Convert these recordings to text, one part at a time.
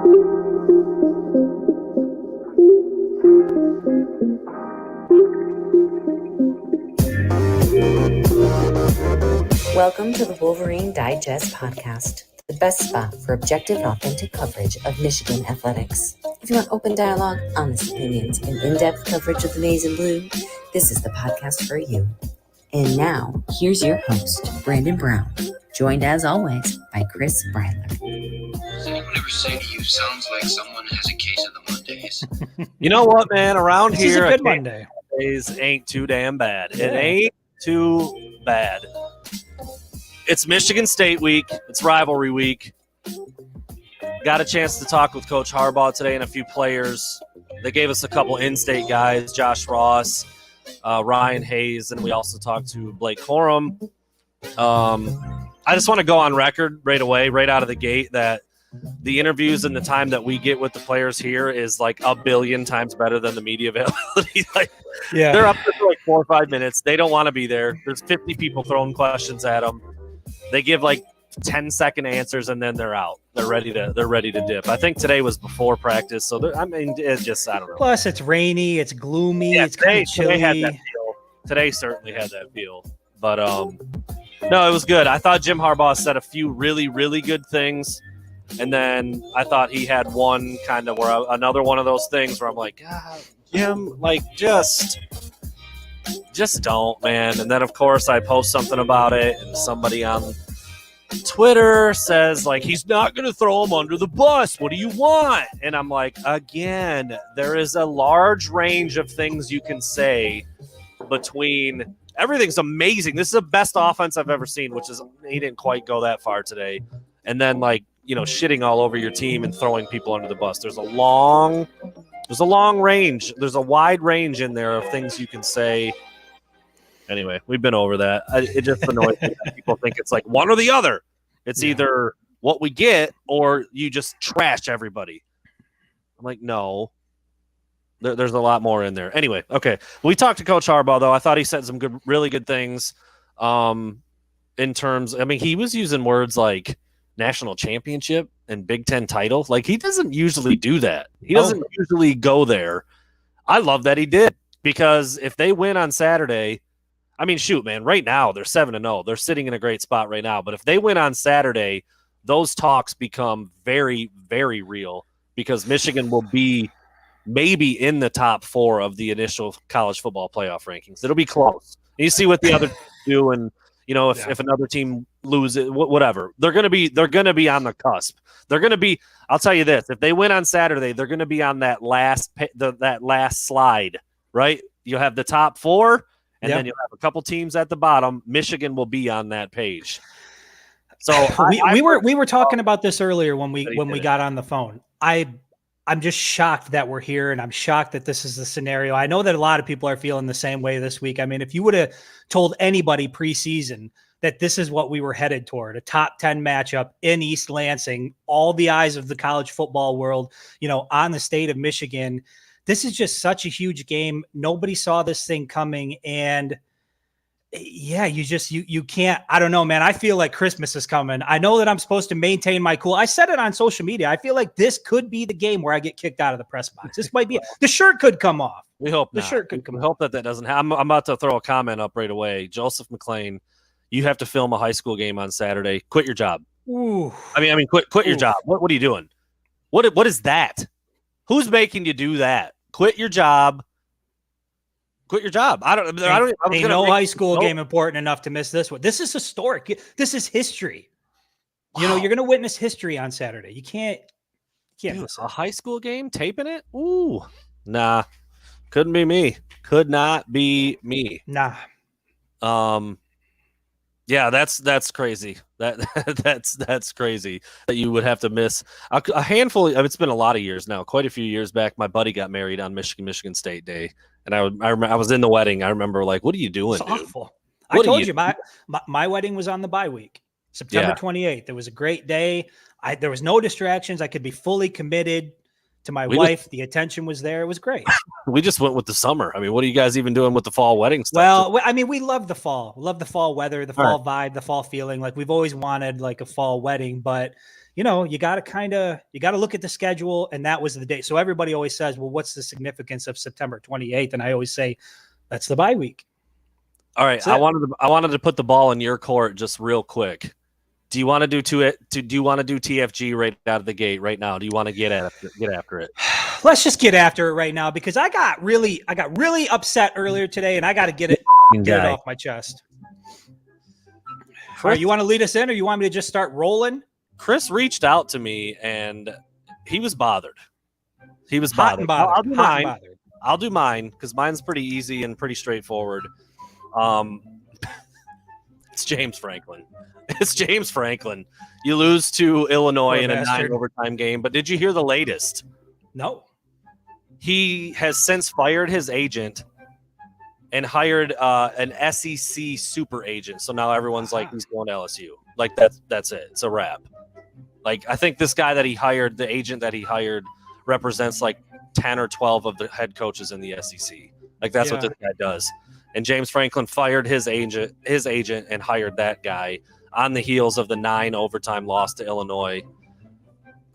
Welcome to the Wolverine Digest podcast, the best spot for objective and authentic coverage of Michigan athletics. If you want open dialogue, honest opinions, and in-depth coverage of the maize and blue, this is the podcast for you. And now, here's your host, Brandon Brown, joined as always by Chris Breiler. Does anyone ever say to you, sounds like someone has a case of the Mondays? You know what, man? Around This here, is a good Monday. Mondays ain't too damn bad. Yeah. It ain't too bad. It's Michigan State week. It's rivalry week. Got a chance to talk with Coach Harbaugh today and a few players. They gave us a couple in-state guys, Josh Ross, Ryan Hayes, and we also talked to Blake Corum. I just want to go on record right away, right out of the gate, that the interviews and the time that we get with the players here is like a billion times better than the media availability. They're up there for like 4 or 5 minutes. They don't want to be there. There's 50 people throwing questions at them. They give like 10-second answers and then they're out. They're ready to dip. I think today was before practice, so it's just, I don't know. Plus, it's rainy, it's gloomy, Yeah, it's kind of chilly. Today had that feel. Today certainly had that feel. But no, it was good. I thought Jim Harbaugh said a few really, really good things, and then I thought he had one kind of another one of those things where I'm like, God, Jim, like just don't, man. And then of course I post something about it, and somebody on Twitter says, like, he's not going to throw him under the bus. What do you want? And I'm like, again, there is a large range of things you can say between everything's amazing. This is the best offense I've ever seen, which is he didn't quite go that far today. And then, like, you know, shitting all over your team and throwing people under the bus. There's a long range. There's a wide range in there of things you can say. Anyway, we've been over that. It just annoys me that people think it's like one or the other. It's either what we get or you just trash everybody. I'm like, no. There's a lot more in there. Anyway, okay. We talked to Coach Harbaugh, though. I thought he said some really good things in terms – I mean, he was using words like national championship and Big Ten title. Like, he doesn't usually do that. He doesn't usually go there. I love that he did, because if they win on Saturday – I mean, shoot, man, right now they're 7-0. They're sitting in a great spot right now. But if they win on Saturday, those talks become very, very real, because Michigan will be maybe in the top 4 of the initial college football playoff rankings. It'll be close. And you see what the other do, and you know, if another team loses, whatever, they're gonna be on the cusp. They're gonna be. I'll tell you this: if they win on Saturday, they're gonna be on that last slide, right? You'll have the top 4. And then you'll have a couple teams at the bottom. Michigan will be on that page. So we were talking about this earlier when we got on the phone. I'm just shocked that we're here, and I'm shocked that this is the scenario. I know that a lot of people are feeling the same way this week. I mean, if you would have told anybody preseason that this is what we were headed toward, a top 10 matchup in East Lansing, all the eyes of the college football world, you know, on the state of Michigan. This is just such a huge game. Nobody saw this thing coming. And yeah, you can't, I don't know, man. I feel like Christmas is coming. I know that I'm supposed to maintain my cool. I said it on social media. I feel like this could be the game where I get kicked out of the press box. This might be, the shirt could come off. We hope the not. shirt could come off. We hope that doesn't happen. I'm about to throw a comment up right away. Joseph McLean, you have to film a high school game on Saturday. Quit your job. Ooh. I mean, quit your job. What are you doing? What is that? Who's making you do that? Quit your job. Quit your job. Ain't no high school game important enough to miss this one. This is historic. This is history. Wow. You know, you're going to witness history on Saturday. You can't miss a high school game, taping it. Ooh, nah, couldn't be me. Could not be me. Nah. Yeah, that's crazy. That's crazy that you would have to miss a handful. I mean, it's been a lot of years now. Quite a few years back, my buddy got married on Michigan State Day, and I was in the wedding. I remember, like, what are you doing? It's awful. I told you my wedding was on the bye week, September 28th. It was a great day. There was no distractions. I could be fully committed to my wife. The attention was there. It was great. We just went with the summer. I mean, what are you guys even doing with the fall wedding stuff? Well, I mean, we love the fall. We love the fall weather, the fall vibe, the fall feeling. Like we've always wanted like a fall wedding, but you know, you got to look at the schedule, and that was the date. So everybody always says, well, what's the significance of September 28th? And I always say, that's the bye week. All right. I wanted to put the ball in your court just real quick. Do you want to do TFG right out of the gate right now? Do you want to get after it? Let's just get after it right now, because I got really upset earlier today, and I got to get it off my chest. All right, you want to lead us in, or you want me to just start rolling? Chris reached out to me, and he was bothered. He was bothered. I'll do mine because mine's pretty easy and pretty straightforward. It's James Franklin. It's James Franklin. You lose to Illinois in a 9 overtime game, but did you hear the latest? No. He has since fired his agent and hired an SEC super agent. So now everyone's like, he's going to LSU. Like that's it. It's a wrap. Like, I think this guy that he hired, the agent that he hired, represents like 10 or 12 of the head coaches in the SEC. Like, that's what this guy does. And James Franklin fired his agent and hired that guy on the heels of the 9 overtime loss to Illinois.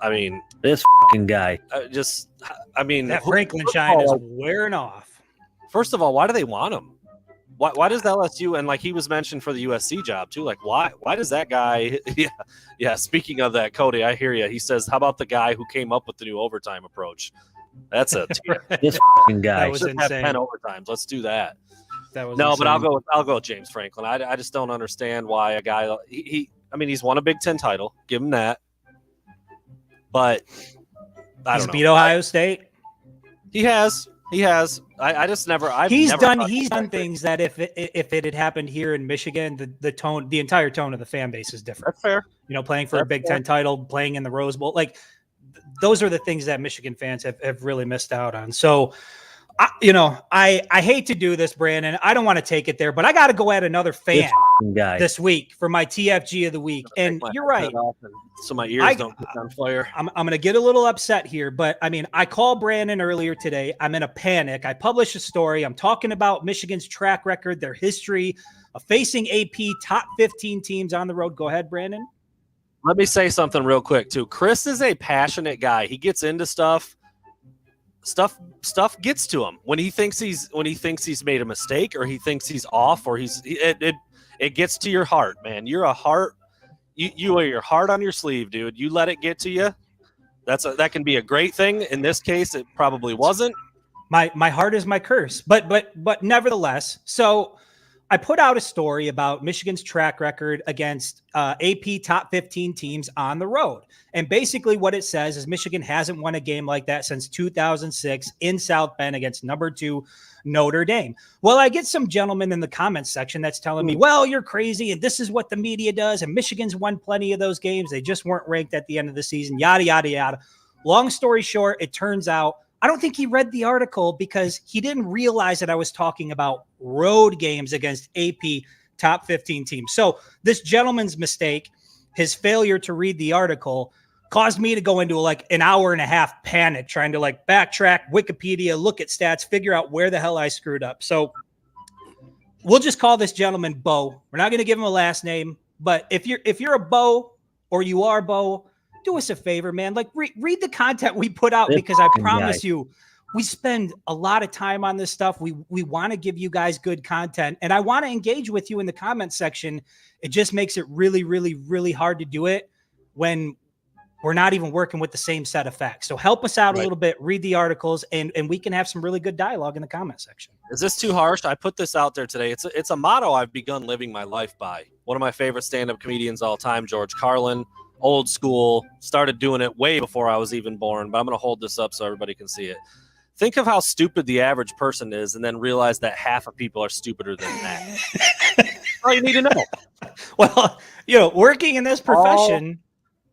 I mean, this fucking guy. That Franklin shine is wearing off. First of all, why do they want him? Why does LSU, and like he was mentioned for the USC job too? Like, why does that guy? Yeah. Speaking of that, Cody, I hear you. He says, "How about the guy who came up with the new overtime approach?" That's a this fucking guy. That was insane. 10 overtimes. Let's do that. That was no, insane. but I'll go with James Franklin. I just don't understand why a guy he's won a Big Ten title. Give him that. But he's beat Ohio State. He has. I just never. He's done things that if it had happened here in Michigan, the entire tone of the fan base is different. That's fair. You know, playing for a Big Ten title, playing in the Rose Bowl, like those are the things that Michigan fans have really missed out on. So, I hate to do this, Brandon. I don't want to take it there, but I got to go at another fan this week for my TFG of the week. And you're right. So my ears don't get on fire. I'm going to get a little upset here, but I mean, I called Brandon earlier today. I'm in a panic. I published a story. I'm talking about Michigan's track record, their history of facing AP top 15 teams on the road. Go ahead, Brandon. Let me say something real quick too. Chris is a passionate guy. He gets into stuff gets to him when he thinks he's made a mistake, or he thinks he's off, or it gets to your heart, man. You're a heart. You are your heart on your sleeve, dude. You let it get to you. That can be a great thing. In this case, it probably wasn't. My heart is my curse, but nevertheless. So I put out a story about Michigan's track record against AP top 15 teams on the road. And basically what it says is Michigan hasn't won a game like that since 2006 in South Bend against number 2 Notre Dame. Well, I get some gentleman in the comments section that's telling me, well, you're crazy, and this is what the media does, and Michigan's won plenty of those games. They just weren't ranked at the end of the season, yada, yada, yada. Long story short, it turns out I don't think he read the article because he didn't realize that I was talking about road games against AP top 15 teams. So this gentleman's mistake, his failure to read the article, caused me to go into like an hour and a half panic trying to like backtrack Wikipedia, look at stats, figure out where the hell I screwed up. So we'll just call this gentleman Bo. We're not going to give him a last name, but if you're a Bo or you are Bo, do us a favor, man. Like read the content we put out, because I promise you, we spend a lot of time on this stuff. We want to give you guys good content, and I want to engage with you in the comment section. It just makes it really, really, really hard to do it when we're not even working with the same set of facts. So help us out a little bit, read the articles, and we can have some really good dialogue in the comment section. Is this too harsh? I put this out there today. It's a motto I've begun living my life by. One of my favorite stand-up comedians all time, George Carlin, old school, started doing it way before I was even born, but I'm going to hold this up so everybody can see it. Think of how stupid the average person is, and then realize that half of people are stupider than that. That's all you need to know. Well, working in this profession,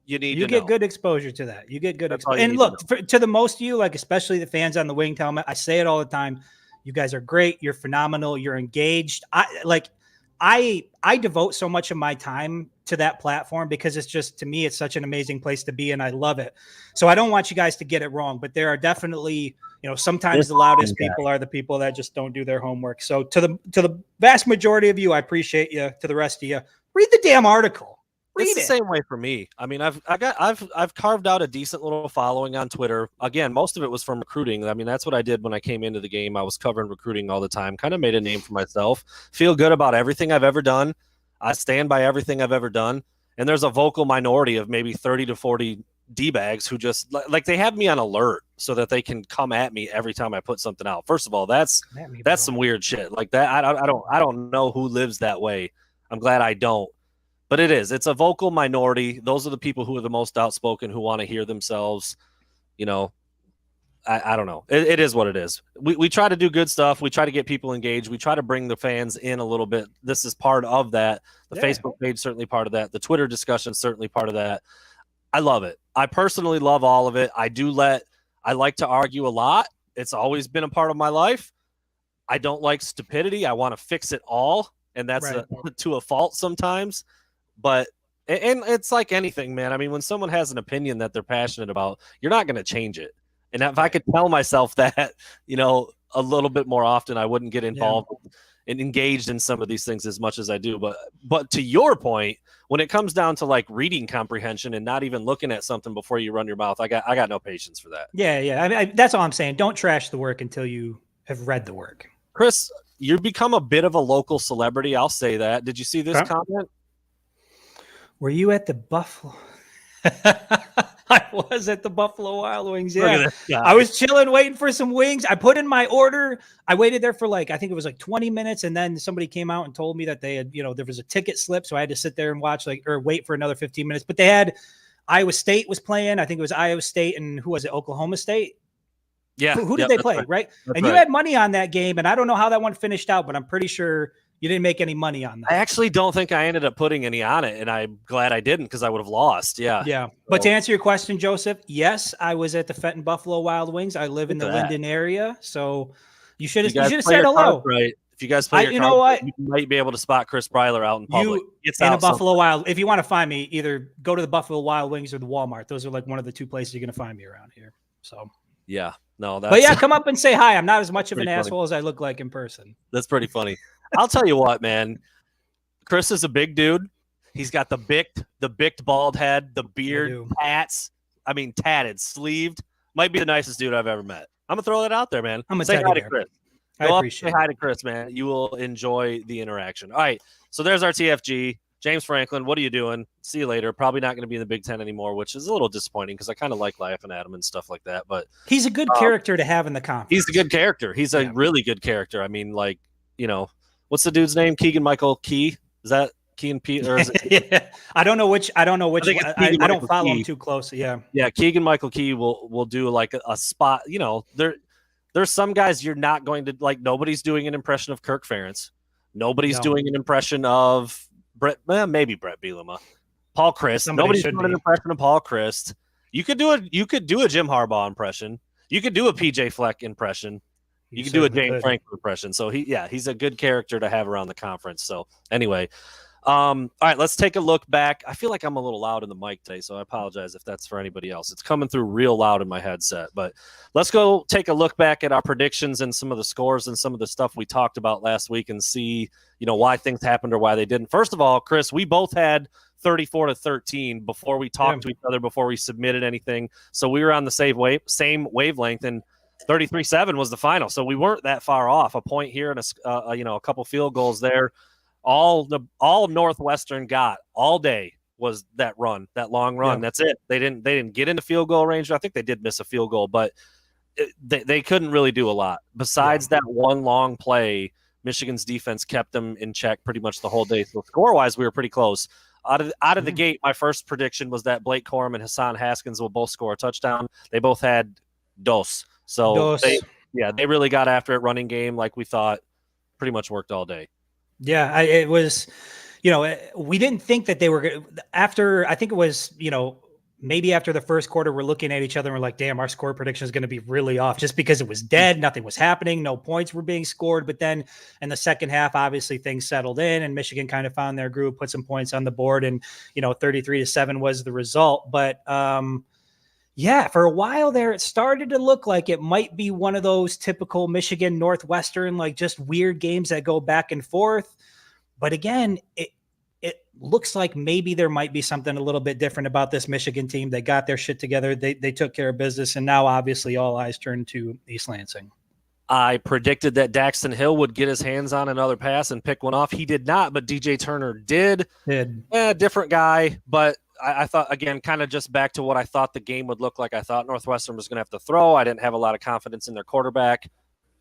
you get good exposure to that. You get good exposure. And look, to the most of you, like especially the fans on the Winged Helmet, I say it all the time. You guys are great. You're phenomenal. You're engaged. I devote so much of my time to that platform because it's just, to me, it's such an amazing place to be and I love it. So I don't want you guys to get it wrong, but there are definitely, sometimes the loudest people are the people that just don't do their homework. So to the vast majority of you, I appreciate you. To the rest of you, read the damn article. It's the same way for me. I mean, I've carved out a decent little following on Twitter. Again, most of it was from recruiting. I mean, that's what I did when I came into the game. I was covering recruiting all the time. Kind of made a name for myself. Feel good about everything I've ever done. I stand by everything I've ever done. And there's a vocal minority of maybe 30 to 40 D-bags who just like they have me on alert so that they can come at me every time I put something out. First of all, that's some weird shit like that. I don't know who lives that way. I'm glad I don't. But it's a vocal minority. Those are the people who are the most outspoken, who want to hear themselves. I don't know. It is what it is. We try to do good stuff. We try to get people engaged. We try to bring the fans in a little bit. This is part of that. The Facebook page, certainly part of that. The Twitter discussion, certainly part of that. I love it. I personally love all of it. I like to argue a lot. It's always been a part of my life. I don't like stupidity. I want to fix it all. And that's to a fault sometimes. But and it's like anything, man. I mean, when someone has an opinion that they're passionate about, you're not going to change it. And if I could tell myself that, a little bit more often, I wouldn't get involved and engaged in some of these things as much as I do. But to your point, when it comes down to like reading comprehension and not even looking at something before you run your mouth, I got no patience for that. Yeah. I mean, that's all I'm saying. Don't trash the work until you have read the work. Chris, you've become a bit of a local celebrity. I'll say that. Did you see this comment? Were you at the Buffalo? I was at the Buffalo Wild Wings. Yeah. I was chilling, waiting for some wings. I put in my order. I waited there for I think it was 20 minutes. And then somebody came out and told me that they had, there was a ticket slip. So I had to sit there and watch or wait for another 15 minutes. But they had Iowa State was playing. I think it was Iowa State and who was it? Oklahoma State. Yeah. Who did they play? Right. And you had money on that game. And I don't know how that one finished out, but I'm pretty sure you didn't make any money on that. I actually don't think I ended up putting any on it, and I'm glad I didn't because I would have lost. Yeah. Yeah. But to answer your question, Joseph, yes, I was at the Fenton Buffalo Wild Wings. I live in the Linden area, so you should have said hello. Right. If you guys play your cards, you might be able to spot Chris Breiler out in public. In a Buffalo Wild. If you want to find me, either go to the Buffalo Wild Wings or the Walmart. Those are one of the two places you're going to find me around here. So. Yeah. No. But yeah, come up and say hi. I'm not as much of an asshole as I look like in person. That's pretty funny. I'll tell you what, man. Chris is a big dude. He's got the bicked bald head, the beard, tats. I mean, tatted, sleeved. Might be the nicest dude I've ever met. I'm gonna throw that out there, man. I'm gonna say hi to Chris. I appreciate it. Say hi to Chris, man. You will enjoy the interaction. All right. So there's our TFG. James Franklin, what are you doing? See you later. Probably not going to be in the Big Ten anymore, which is a little disappointing because I kind of like laughing at him and stuff like that. But he's a good character to have in the conference. He's a good character. He's a really good character. I mean, what's the dude's name? Keegan Michael Key? Is that Key and Pete? Or is it? I don't know which. I don't follow him too closely. Yeah. Yeah. Keegan Michael Key will do like a spot. There's some guys you're not going to like. Nobody's doing an impression of Kirk Ferentz. Nobody's doing an impression of maybe Brett Bielema, Paul Christ. Nobody's doing an impression of Paul Christ. You could do a Jim Harbaugh impression. You could do a PJ Fleck impression. You can do a James Franklin impression. So he's a good character to have around the conference. So anyway, all right, let's take a look back. I feel like I'm a little loud in the mic today, so I apologize if that's for anybody else. It's coming through real loud in my headset. But let's go take a look back at our predictions and some of the scores and some of the stuff we talked about last week and see, why things happened or why they didn't. First of all, Chris, we both had 34-13 before we talked to each other, before we submitted anything. So we were on the same wavelength, and 33-7 was the final. So we weren't that far off. A point here and a couple field goals there. All Northwestern got all day was that run, that long run. Yeah. That's it. They didn't get into field goal range. I think they did miss a field goal, but they couldn't really do a lot. Besides that one long play, Michigan's defense kept them in check pretty much the whole day. So score-wise, we were pretty close. Out of the gate, my first prediction was that Blake Corum and Hassan Haskins will both score a touchdown. They both had dos. So they really got after it running game like we thought. Pretty much worked all day. Yeah, it was, we didn't think that they were after. I think it was, maybe after the first quarter, we're looking at each other and we're like, damn, our score prediction is going to be really off just because it was dead. Nothing was happening. No points were being scored. But then in the second half, obviously things settled in and Michigan kind of found their groove, put some points on the board, and, 33-7 was the result. But yeah, for a while there, it started to look like it might be one of those typical Michigan Northwestern, like just weird games that go back and forth. But again, it looks like maybe there might be something a little bit different about this Michigan team. They got their shit together. They took care of business. And now obviously all eyes turn to East Lansing. I predicted that Daxton Hill would get his hands on another pass and pick one off. He did not, but DJ Turner did. Different guy. But I thought, again, kind of just back to what I thought the game would look like. I thought Northwestern was going to have to throw. I didn't have a lot of confidence in their quarterback.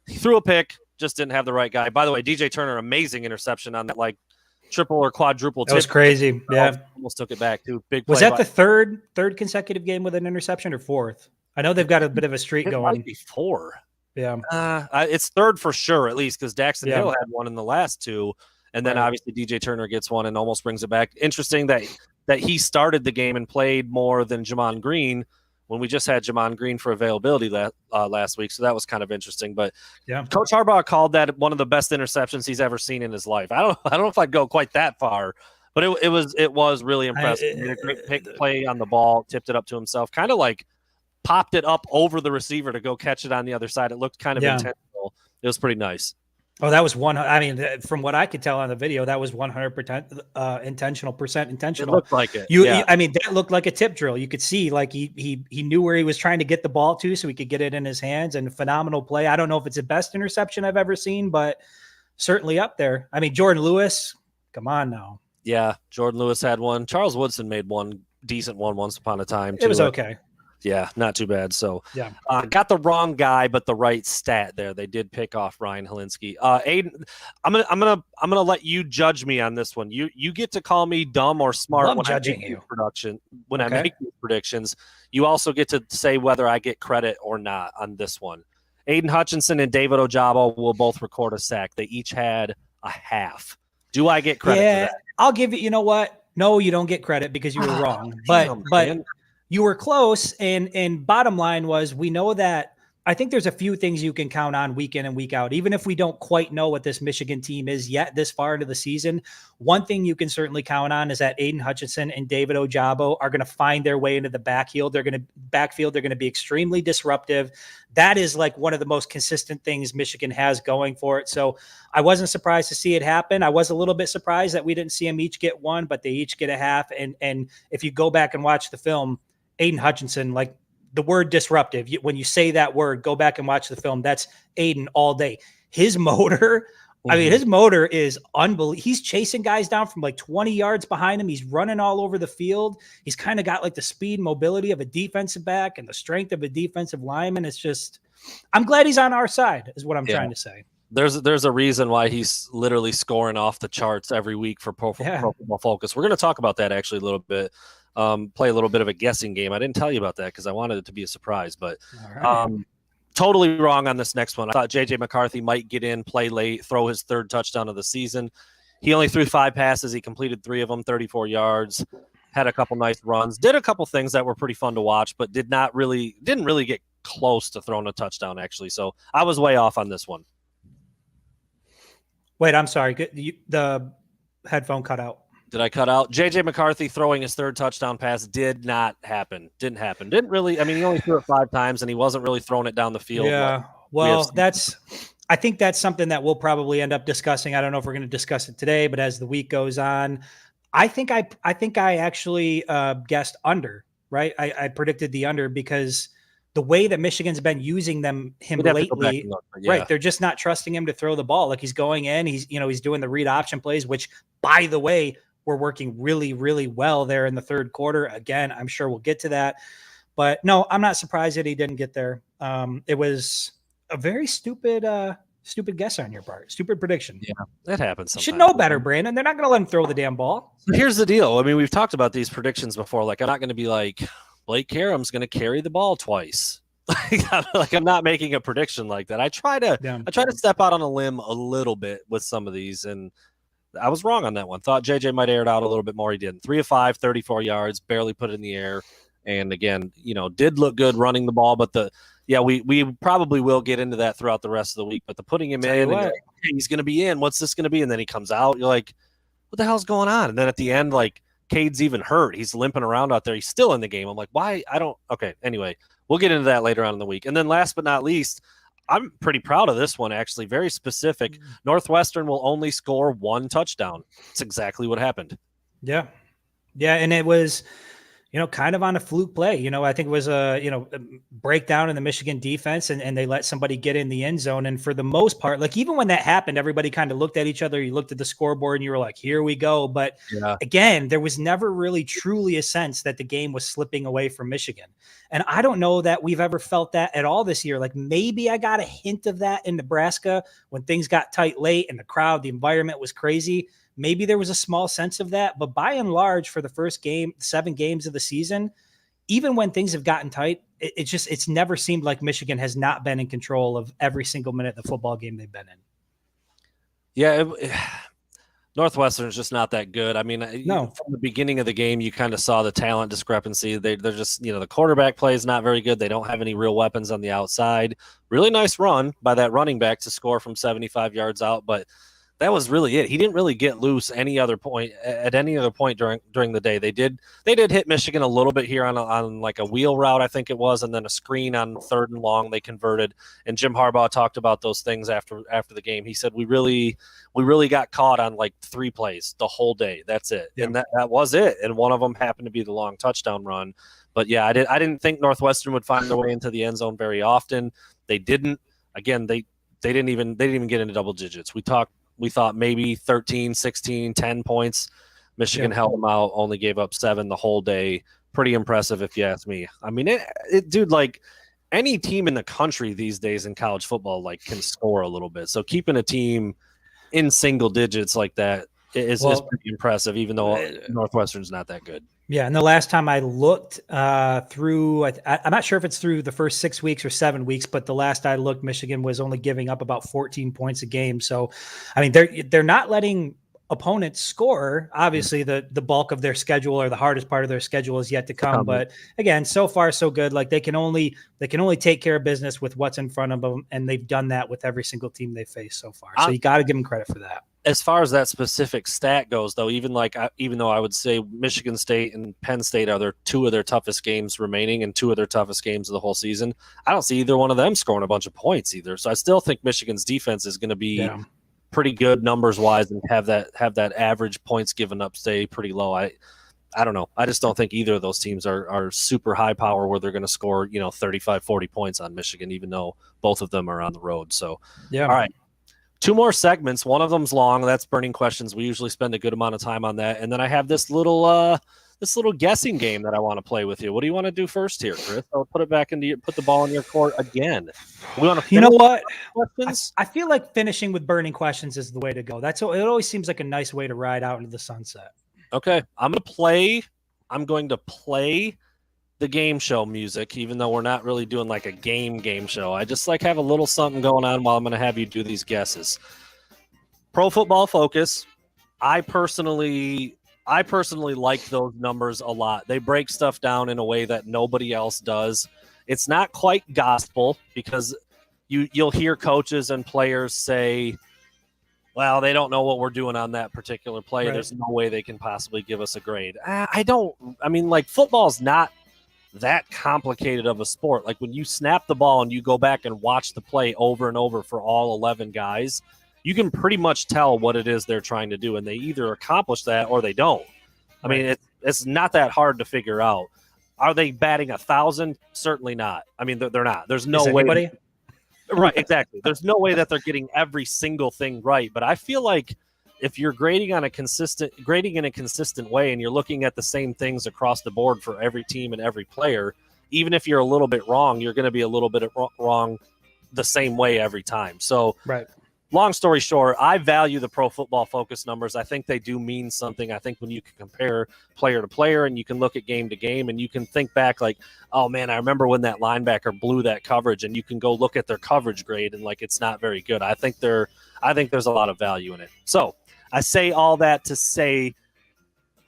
He threw a pick, just didn't have the right guy. By the way, DJ Turner, amazing interception on that, like, triple or quadruple tip. That was crazy. Yeah. Almost took it back too. Big play. Was that the third consecutive game with an interception or fourth? I know they've got a bit of a streak going. Might be 4. Yeah. It's third for sure, at least, because Daxton Hill had one in the last 2. And then obviously DJ Turner gets one and almost brings it back. Interesting that he started the game and played more than Jamon Green when we just had Jamon Green for availability last week. So that was kind of interesting. But yeah, Coach Harbaugh called that one of the best interceptions he's ever seen in his life. I don't know if I'd go quite that far, but it was really impressive. He made a great pick play on the ball, tipped it up to himself, kind of like popped it up over the receiver to go catch it on the other side. It looked kind of intentional. It was pretty nice. Oh, that was one. I mean, from what I could tell on the video, that was 100% intentional. It looked like it. I mean, that looked like a tip drill. You could see like he knew where he was trying to get the ball to, so he could get it in his hands. And phenomenal play. I don't know if it's the best interception I've ever seen, but certainly up there. I mean, Jordan Lewis, come on now. Yeah, Jordan Lewis had one. Charles Woodson made one decent one once upon a time too. It was okay. Yeah, not too bad. So, yeah, got the wrong guy, but the right stat there. They did pick off Ryan Helinski. Aiden, I'm gonna let you judge me on this one. You get to call me dumb or smart when I make these predictions. You also get to say whether I get credit or not on this one. Aiden Hutchinson and David Ojabo will both record a sack. They each had a half. Do I get credit for that? I'll give it. You know what? No, you don't get credit because you were wrong. But you were close, and bottom line was we know that I think there's a few things you can count on week in and week out. Even if we don't quite know what this Michigan team is yet this far into the season, one thing you can certainly count on is that Aiden Hutchinson and David Ojabo are going to find their way into the backfield. They're going to be extremely disruptive. That is like one of the most consistent things Michigan has going for it. So I wasn't surprised to see it happen. I was a little bit surprised that we didn't see them each get one, but they each get a half. And if you go back and watch the film, Aiden Hutchinson, like the word disruptive, when you say that word, go back and watch the film. That's Aiden all day. His motor, I mean, his motor is unbelievable. He's chasing guys down from like 20 yards behind him. He's running all over the field. He's kind of got like the speed and mobility of a defensive back and the strength of a defensive lineman. It's just, I'm glad he's on our side is what I'm trying to say. There's a reason why he's literally scoring off the charts every week for Pro Football Focus. We're going to talk about that actually a little bit. Play a little bit of a guessing game. I didn't tell you about that because I wanted it to be a surprise, but totally wrong on this next one. I thought J.J. McCarthy might get in, play late, throw his third touchdown of the season. He only threw 5 passes. He completed 3 of them, 34 yards, had a couple nice runs, did a couple things that were pretty fun to watch, but didn't really get close to throwing a touchdown actually. So I was way off on this one. Wait, I'm sorry. The headphone cut out. Did I cut out? J.J. McCarthy throwing his third touchdown pass did not happen. Didn't happen. Didn't really. I mean, he only threw it 5 times, and he wasn't really throwing it down the field. Yeah. Well, I think that's something that we'll probably end up discussing. I don't know if we're going to discuss it today, but as the week goes on, I think I actually guessed under. Right. I predicted the under because the way that Michigan's been using him lately, right? They're just not trusting him to throw the ball. Like he's going in, he's doing the read option plays, which, by the way, we're working really, really well there in the third quarter. Again, I'm sure we'll get to that. But no, I'm not surprised that he didn't get there. It was a very stupid guess on your part. Stupid prediction. Yeah, that happens sometimes. You should know better, Brandon. They're not going to let him throw the damn ball. So here's the deal. I mean, we've talked about these predictions before. Like, I'm not going to be like, Blake Carum's going to carry the ball twice. Like I'm not making a prediction like that. I try to step out on a limb a little bit with some of these, and I was wrong on that one. Thought JJ might air it out a little bit more. He didn't. 3 of 5, 34 yards, barely put it in the air. And again, did look good running the ball, but we probably will get into that throughout the rest of the week. But the putting him in, and he's going to be in. What's this going to be? And then he comes out. You're like, what the hell's going on? And then at the end, like, Cade's even hurt. He's limping around out there. He's still in the game. I'm like, why? Okay, anyway, we'll get into that later on in the week. And then last but not least, I'm pretty proud of this one, actually. Very specific. Northwestern will only score 1 touchdown. It's exactly what happened. Yeah. Yeah, and it was – kind of on a fluke play. I think it was a breakdown in the Michigan defense and they let somebody get in the end zone. And for the most part, like even when that happened, everybody kind of looked at each other. You looked at the scoreboard and you were like, here we go. But again, there was never really truly a sense that the game was slipping away from Michigan. And I don't know that we've ever felt that at all this year. Like maybe I got a hint of that in Nebraska when things got tight late and the environment was crazy. Maybe there was a small sense of that, but by and large, for the first 7 games of the season, even when things have gotten tight, it's never seemed like Michigan has not been in control of every single minute of the football game they've been in. Yeah, Northwestern is just not that good. I mean, no. From the beginning of the game, you kind of saw the talent discrepancy. They're just, the quarterback play is not very good. They don't have any real weapons on the outside. Really nice run by that running back to score from 75 yards out, but that was really it. He didn't really get loose at any other point during the day. They did hit Michigan a little bit here on like a wheel route, I think it was, and then a screen on 3rd and long they converted. And Jim Harbaugh talked about those things after the game. He said we really got caught on like 3 plays the whole day. That's it. Yeah. And that was it. And one of them happened to be the long touchdown run. But yeah, I didn't think Northwestern would find their way into the end zone very often. They didn't. Again, they didn't even get into double digits. We thought maybe 13, 16, 10 points. Michigan held them out, only gave up 7 the whole day. Pretty impressive if you ask me. I mean, dude, like any team in the country these days in college football, like can score a little bit. So keeping a team in single digits like that is pretty impressive, even though Northwestern's not that good. Yeah, and the last time I looked through, I'm not sure if it's through the first 6 weeks or 7 weeks, but the last I looked, Michigan was only giving up about 14 points a game. So, I mean, they're not letting opponents score. Obviously, the bulk of their schedule or the hardest part of their schedule is yet to come. But again, so far so good. Like they can only take care of business with what's in front of them, and they've done that with every single team they faced so far. So you got to give them credit for that. As far as that specific stat goes, though, even though I would say Michigan State and Penn State are 2 of their toughest games remaining and 2 of their toughest games of the whole season, I don't see either one of them scoring a bunch of points either. So I still think Michigan's defense is going to be pretty good numbers wise and have that average points given up stay pretty low. I don't know. I just don't think either of those teams are super high power where they're going to score 35, 40 points on Michigan, even though both of them are on the road. So all right. 2 more segments. One of them's long. That's burning questions. We usually spend a good amount of time on that. And then I have this little guessing game that I want to play with you. What do you want to do first here, Chris? I'll put the ball in your court again. We want to. You know what? I feel like finishing with burning questions is the way to go. It always seems like a nice way to ride out into the sunset. Okay, I'm going to play the game show music, even though we're not really doing like a game show. I just have a little something going on while I'm going to have you do these guesses. Pro Football Focus. I personally like those numbers a lot. They break stuff down in a way that nobody else does. It's not quite gospel because you'll hear coaches and players say, well, they don't know what we're doing on that particular play. Right. There's no way they can possibly give us a grade. Football's not that complicated of a sport. Like when you snap the ball and you go back and watch the play over and over for all 11 guys, you can pretty much tell what it is they're trying to do, and they either accomplish that or they don't. I mean, it's not that hard to figure out. Are they batting 1,000? Certainly not. I mean, they're not. There's no way. Right, exactly. There's no way that they're getting every single thing right. But I feel like if you're grading in a consistent way and you're looking at the same things across the board for every team and every player, even if you're a little bit wrong, you're going to be a little bit wrong the same way every time. So long story short, I value the Pro Football Focus numbers. I think they do mean something. I think when you can compare player to player and you can look at game to game and you can think back like, oh man, I remember when that linebacker blew that coverage, and you can go look at their coverage grade and like it's not very good. I think there's a lot of value in it. So I say all that to say,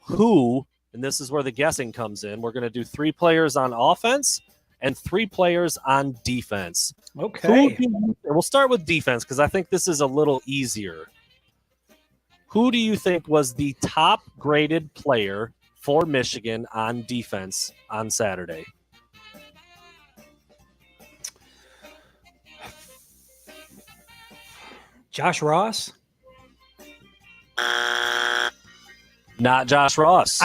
who and this is where the guessing comes in. We're going to do 3 players on offense and 3 players on defense. Okay. We'll start with defense because I think this is a little easier. Who do you think was the top graded player for Michigan on defense on Saturday? Josh Ross? Not Josh Ross.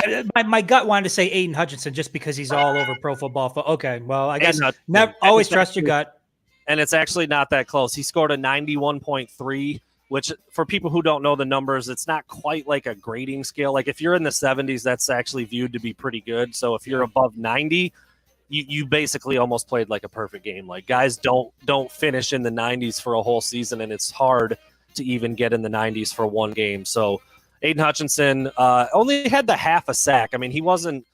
My gut wanted to say Aiden Hutchinson just because he's all over Pro Football. Okay, well, I guess Aiden never always trust your gut. And it's actually not that close. He scored a 91.3, which for people who don't know the numbers, it's not quite like a grading scale. Like if you're in the 70s, that's actually viewed to be pretty good. So if you're above 90, you basically almost played like a perfect game. Like guys don't finish in the 90s for a whole season, and it's hard to even get in the 90s for one game. So Aiden Hutchinson only had the half a sack. I mean, he wasn't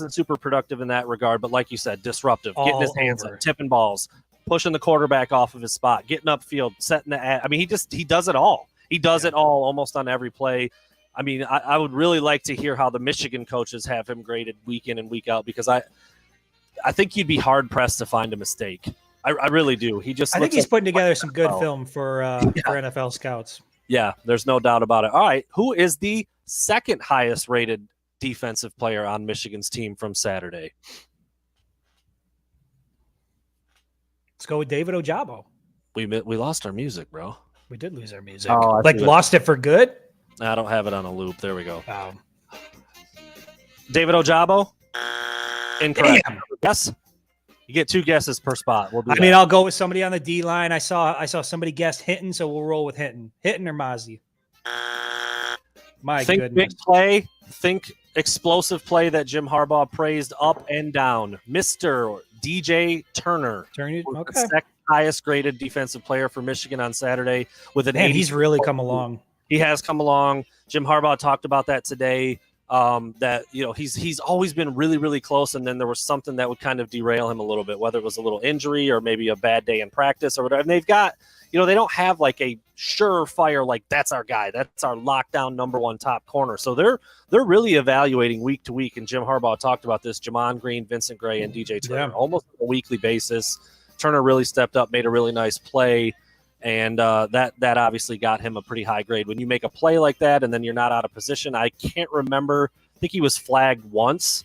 super productive in that regard, but like you said, disruptive, getting his hands up, tipping balls, pushing the quarterback off of his spot, getting upfield, setting the I mean, he does it all. He does it all almost on every play. I mean, I would really like to hear how the Michigan coaches have him graded week in and week out, because I think you'd be hard pressed to find a mistake. I really do. I think he's putting together some good film for NFL scouts. Yeah, there's no doubt about it. All right, who is the second highest rated defensive player on Michigan's team from Saturday? Let's go with David Ojabo. We lost our music, bro. We did lose our music. Oh, lost it for good? I don't have it on a loop. There we go. Oh. David Ojabo? Incorrect. Damn. Yes. You get 2 guesses per spot. We'll do that. I'll go with somebody on the D line. I saw somebody guess Hinton, so we'll roll with Hinton. Hinton or Mozzie? My think goodness. Big play. Think explosive play that Jim Harbaugh praised up and down. Mr. DJ Turner. Okay. The second highest graded defensive player for Michigan on Saturday with an 80. He's really come along. He has come along. Jim Harbaugh talked about that today. That he's always been really, really close, and then there was something that would kind of derail him a little bit, whether it was a little injury or maybe a bad day in practice or whatever. And they've got, they don't have like a surefire, like that's our guy, that's our lockdown number 1 top corner. So they're really evaluating week to week. And Jim Harbaugh talked about this: Jamon Green, Vincent Gray, and DJ Turner, almost on a weekly basis. Turner really stepped up, made a really nice play. And that obviously got him a pretty high grade. When you make a play like that and then you're not out of position, I can't remember. I think he was flagged once.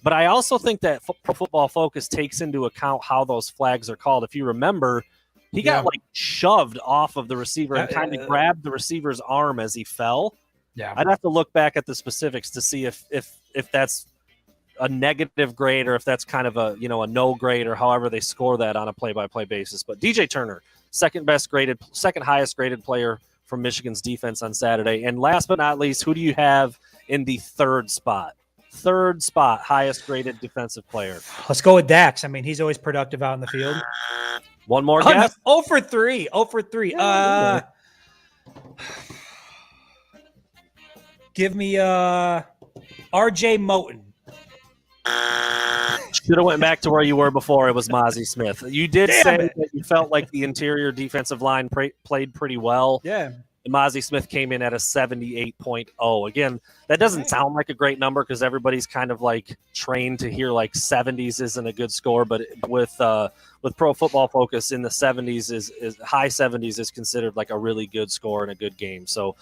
But I also think that Pro Football Focus takes into account how those flags are called. If you remember, he got shoved off of the receiver and kind of grabbed the receiver's arm as he fell. Yeah, I'd have to look back at the specifics to see if that's a negative grade or if that's kind of a no grade or however they score that on a play-by-play basis. But DJ Turner, second highest graded player from Michigan's defense on Saturday. And last but not least, who do you have in the third spot? Third spot, highest graded defensive player. Let's go with Dax. I mean, he's always productive out in the field. One more guess. 0 for 3. 0 for 3. Give me RJ Moten. Should have went back to where you were before. It was Mozzie Smith. You did say that you felt like the interior defensive line played pretty well. Yeah. And Mozzie Smith came in at a 78.0. Again, that doesn't sound like a great number because everybody's kind of like trained to hear like 70s isn't a good score, but with Pro Football Focus in the 70s is high 70s is considered like a really good score and a good game. So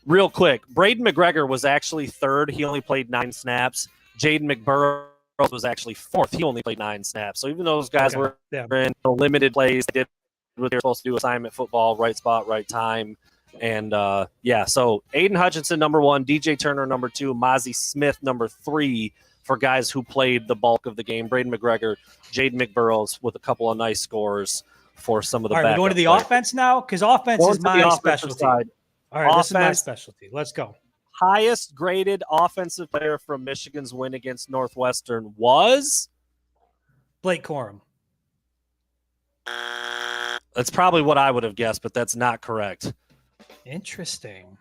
real quick, Braden McGregor was actually third. He only played 9 snaps. Jaden McBurrows was actually fourth. He only played 9 snaps. So even though those guys were in limited plays, they did what they were supposed to do: assignment football, right spot, right time. And so Aiden Hutchinson, number 1, DJ Turner, number 2, Mozzie Smith, number 3 for guys who played the bulk of the game. Braden McGregor, Jaden McBurrows with a couple of nice scores for some of the backup. All right, we're going to the offense now because offense is my specialty. Side. All right, this is my specialty. Let's go. Highest graded offensive player from Michigan's win against Northwestern was Blake Corum. That's probably what I would have guessed, but that's not correct. Interesting.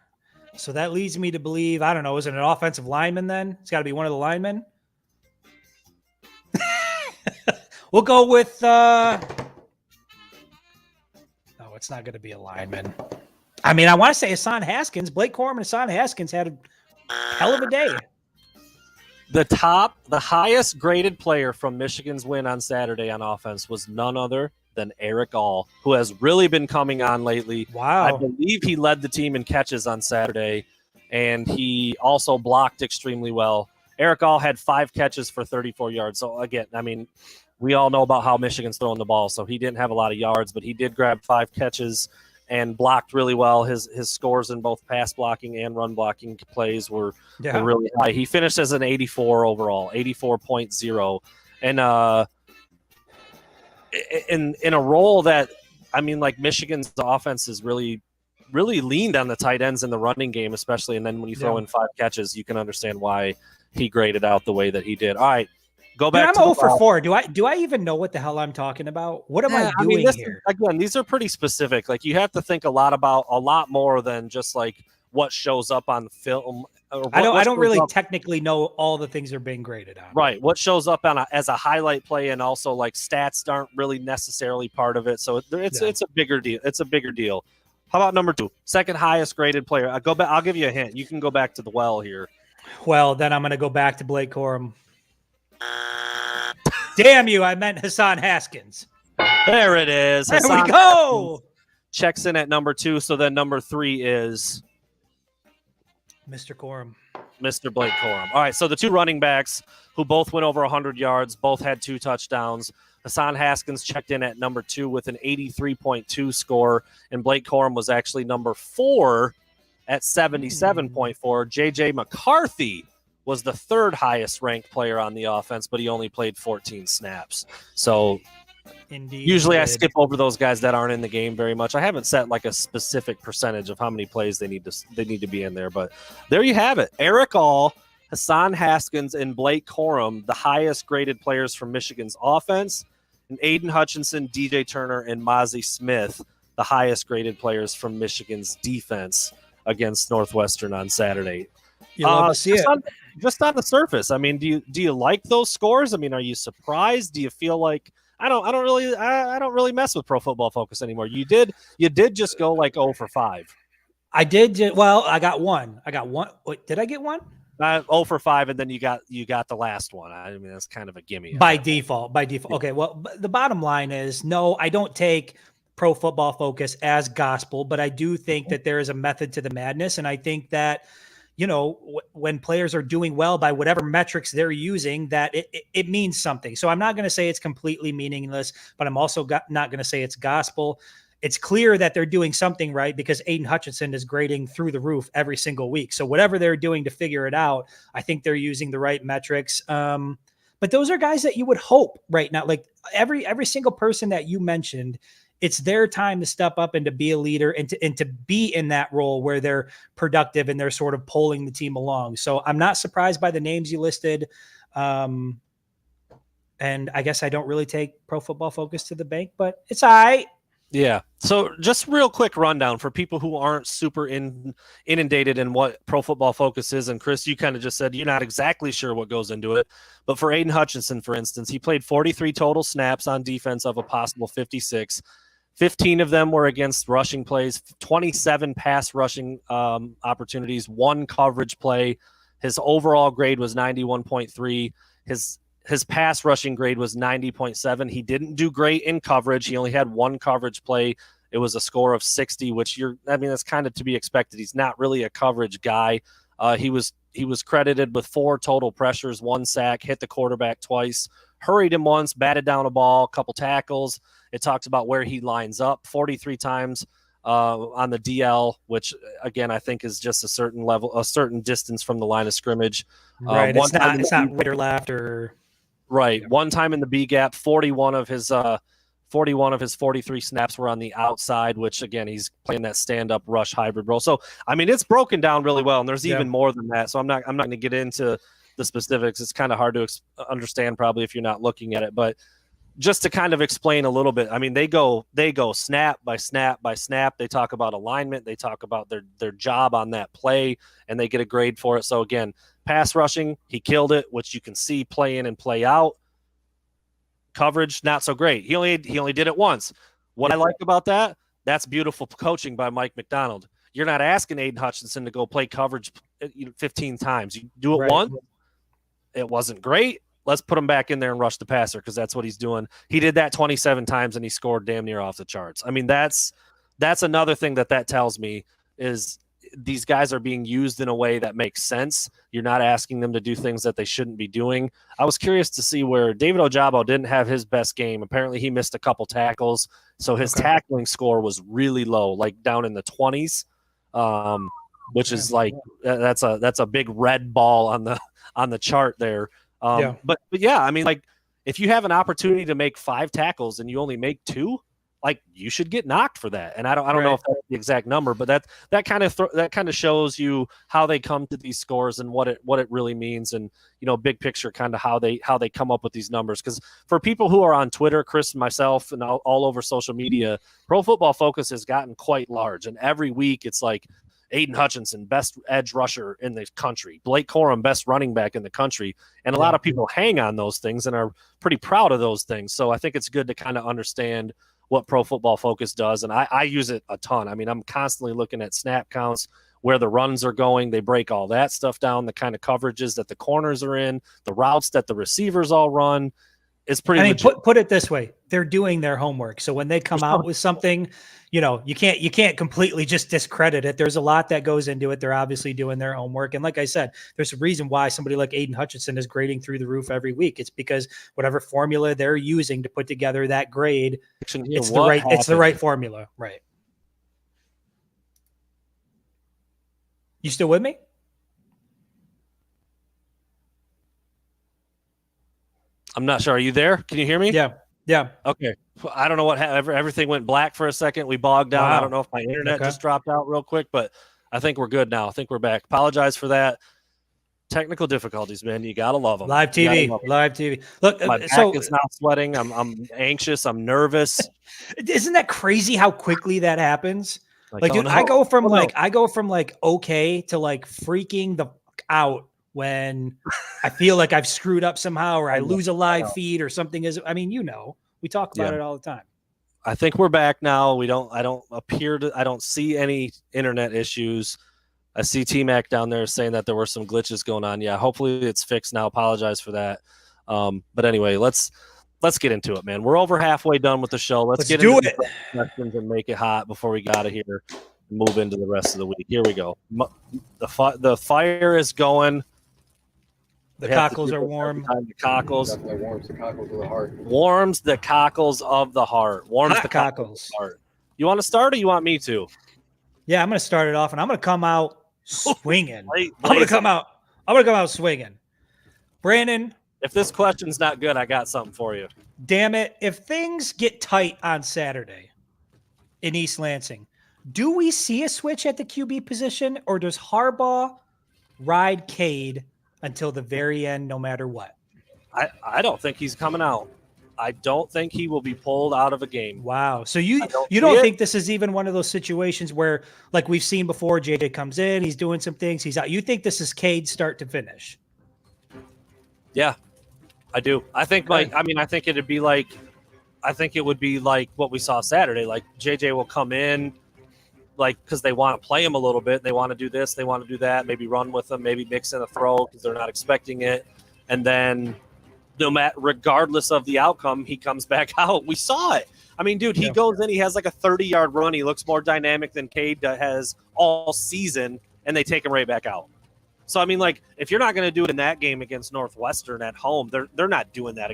So that leads me to believe, I don't know, is it an offensive lineman then? It's got to be one of the linemen. We'll go with no, it's not going to be a lineman. I mean, I want to say Hassan Haskins. Blake Corum and Hassan Haskins had a hell of a day. The highest graded player from Michigan's win on Saturday on offense was none other than Eric All, who has really been coming on lately. Wow. I believe he led the team in catches on Saturday, and he also blocked extremely well. Eric All had 5 catches for 34 yards. So, again, I mean, we all know about how Michigan's throwing the ball, so he didn't have a lot of yards, but he did grab 5 catches and blocked really well. His scores in both pass blocking and run blocking plays were really high. He finished as an 84 overall, 84.0. And in a role that, I mean, like Michigan's offense is really leaned on the tight ends in the running game, especially. And then when you throw in 5 catches, you can understand why he graded out the way that he did. All right. Go back. I'm 0 for 4. Do I even know what the hell I'm talking about? What am I doing here? Again, these are pretty specific. Like, you have to think a lot more than just like what shows up on film. I don't really technically know all the things are being graded on. Right. What shows up as a highlight play, and also like stats aren't really necessarily part of it. So it's a bigger deal. It's a bigger deal. How about number 2, second highest graded player? I'll give you a hint. You can go back to the well here. Well, then I'm going to go back to Blake Corum. Damn you, I meant Hassan Haskins. There it is. There we go. Checks in at number 2. So then number 3 is Mr. Corum. Mr. Blake Corum. All right, so the 2 running backs who both went over 100 yards, both had 2 touchdowns. Hassan Haskins checked in at number 2 with an 83.2 score, and Blake Corum was actually number 4 at 77.4. J.J. McCarthy was the 3rd highest ranked player on the offense, but he only played 14 snaps. So usually I skip over those guys that aren't in the game very much. I haven't set like a specific percentage of how many plays they need to be in there, but there you have it. Eric All, Hassan Haskins, and Blake Corum, the highest graded players from Michigan's offense, and Aiden Hutchinson, DJ Turner, and Mozzie Smith, the highest graded players from Michigan's defense against Northwestern on Saturday. You love to see it. Just on the surface, I mean, do you like those scores? I mean, are you surprised? Do you feel like I don't really mess with Pro Football Focus anymore? You did just go like 0 for 5. I did. Well, I got one. Wait, did I get one? 0 for 5, and then you got the last one. I mean, that's kind of a gimme. By default. Okay, well, the bottom line is, no, I don't take Pro Football Focus as gospel, but I do think that there is a method to the madness, and I think that, you know, when players are doing well by whatever metrics they're using, that it means something. So I'm not going to say it's completely meaningless, but I'm also not going to say it's gospel. It's clear that they're doing something right because Aiden Hutchinson is grading through the roof every single week. So whatever they're doing to figure it out, I think they're using the right metrics. But those are guys that you would hope right now, like every single person that you mentioned, it's their time to step up and to be a leader and to be in that role where they're productive and they're sort of pulling the team along. So I'm not surprised by the names you listed. And I guess I don't really take Pro Football Focus to the bank, but it's all right. Yeah. So just real quick rundown for people who aren't super inundated in what Pro Football Focus is. And Chris, you kind of just said you're not exactly sure what goes into it. But for Aiden Hutchinson, for instance, he played 43 total snaps on defense of a possible 56. 15 of them were against rushing plays, 27 pass rushing opportunities, 1 coverage play. His overall grade was 91.3. His pass rushing grade was 90.7. He didn't do great in coverage. He only had 1 coverage play. It was a score of 60, which that's kind of to be expected. He's not really a coverage guy. He was credited with 4 total pressures, 1 sack, hit the quarterback twice, hurried him once, batted down a ball, a couple tackles. It talks about where he lines up 43 times on the DL, which again I think is just a certain distance from the line of scrimmage. Right, it's not right or left or right. Yeah. 1 time in the B gap, 41 of his 43 snaps were on the outside, which again he's playing that stand-up rush hybrid role. So I mean it's broken down really well, and there's even more than that. So I'm not going to get into the specifics. It's kind of hard to understand probably if you're not looking at it, but just to kind of explain a little bit, I mean, they go snap by snap by snap. They talk about alignment. They talk about their job on that play, and they get a grade for it. So again, pass rushing, he killed it, which you can see play in and play out. Coverage, not so great. He only did it once. What I like about that, that's beautiful coaching by Mike McDonald. You're not asking Aiden Hutchinson to go play coverage 15 times. You do it once. it wasn't great. Let's put him back in there and rush the passer because that's what he's doing. He did that 27 times and he scored damn near off the charts. I mean, that's another thing that tells me is these guys are being used in a way that makes sense. You're not asking them to do things that they shouldn't be doing. I was curious to see where David Ojabo didn't have his best game. Apparently he missed a couple tackles. So his tackling score was really low, like down in the 20s, which is like, that's a big red ball on the chart there. But yeah, I mean, like if you have an opportunity to make 5 tackles and you only make 2, like you should get knocked for that. And I don't know if that's the exact number, but that kind of shows you how they come to these scores and what it really means. And, big picture, kind of how they come up with these numbers. Cause for people who are on Twitter, Chris and myself and all over social media, Pro Football Focus has gotten quite large. And every week it's like Aiden Hutchinson, best edge rusher in the country, Blake Corum, best running back in the country. And a lot of people hang on those things and are pretty proud of those things. So I think it's good to kind of understand what Pro Football Focus does. And I use it a ton. I mean, I'm constantly looking at snap counts, where the runs are going. They break all that stuff down, the kind of coverages that the corners are in, the routes that the receivers all run. It's pretty legit. Put it this way. They're doing their homework. So when they come out with something, you can't completely just discredit it. There's a lot that goes into it. They're obviously doing their homework. And like I said, there's a reason why somebody like Aiden Hutchinson is grading through the roof every week. It's because whatever formula they're using to put together that grade, it's the right formula. Right. You still with me? I'm not sure. Are you there? Can you hear me? Yeah. Okay. I don't know what happened. Everything went black for a second. We bogged down. Wow. I don't know if my internet just dropped out real quick, but I think we're good now. I think we're back. Apologize for that. Technical difficulties, man. You got to love them. Live TV. Look, my back is not sweating. I'm anxious. I'm nervous. Isn't that crazy how quickly that happens? Like, dude, I go from okay to like freaking the fuck out when I feel like I've screwed up somehow or I lose a live feed or something. We talk about it all the time. I think we're back now. I don't see any internet issues. I see T-Mac down there saying that there were some glitches going on. Yeah, hopefully it's fixed now. Apologize for that. But anyway, let's get into it, man. We're over halfway done with the show. Let's get into the questions and make it hot before we get out of here and move into the rest of the week. Here we go. The fire is going. The cockles are warm. The cockles. Definitely warms the cockles of the heart. Warms the cockles of the heart. Warms the cockles of the heart. You want to start or you want me to? Yeah, I'm going to start it off, and I'm going to come out swinging. I'm going to come out swinging. Brandon. If this question's not good, I got something for you. Damn it. If things get tight on Saturday in East Lansing, do we see a switch at the QB position, or does Harbaugh ride Cade until the very end, no matter what? I don't think he's coming out. I don't think he will be pulled out of a game. Wow. So you don't think this is even one of those situations where, like we've seen before, JJ comes in, he's doing some things, he's out. You think this is Cade start to finish? Yeah, I do. I think I think it would be like what we saw Saturday. Like JJ will come in, like, because they want to play him a little bit. They want to do this, they want to do that, maybe run with him, maybe mix in a throw because they're not expecting it. And then regardless of the outcome, he comes back out. We saw it. I mean, dude, he goes in, he has like a 30-yard run. He looks more dynamic than Cade has all season, and they take him right back out. So, I mean, like, if you're not going to do it in that game against Northwestern at home, they're not doing that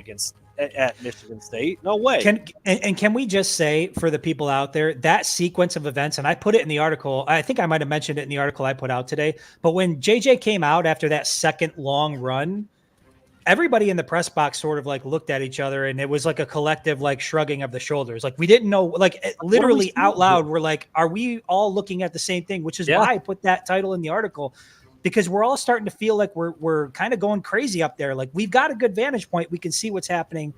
at Michigan State. No way. Can we just say for the people out there, that sequence of events, and I put it in the article, I think I might have mentioned it in the article I put out today, but when JJ came out after that second long run, everybody in the press box sort of like looked at each other, and it was like a collective like shrugging of the shoulders. Like we didn't know, like literally out loud, we're like, are we all looking at the same thing? Which is why I put that title in the article, because we're all starting to feel like we're kind of going crazy up there. Like we've got a good vantage point. We can see what's happening.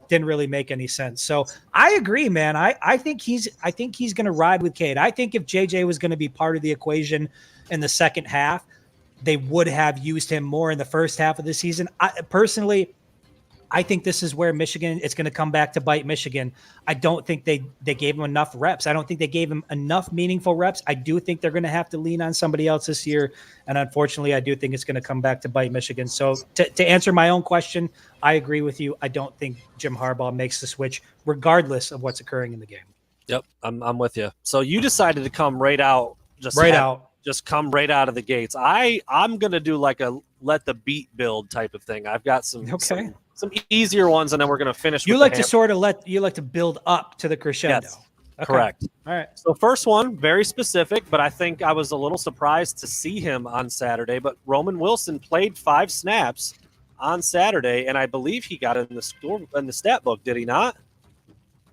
Didn't really make any sense. So I agree, man. I think he's going to ride with Cade. I think if JJ was going to be part of the equation in the second half, they would have used him more in the first half of the season. Personally, I think this is where Michigan, it's going to come back to bite Michigan. I don't think they gave him enough reps. I don't think they gave him enough meaningful reps. I do think they're going to have to lean on somebody else this year. And unfortunately, I do think it's going to come back to bite Michigan. So to answer my own question, I agree with you. I don't think Jim Harbaugh makes the switch regardless of what's occurring in the game. Yep, I'm with you. So you decided to come right out. Just come right out of the gates. I'm going to do like a let the beat build type of thing. I've got some easier ones, and then we're going to finish. You like to build up to the crescendo. Yes, okay. Correct. All right. So first one, very specific, but I think I was a little surprised to see him on Saturday. But Roman Wilson played 5 snaps on Saturday, and I believe he got in the stat book. Did he not?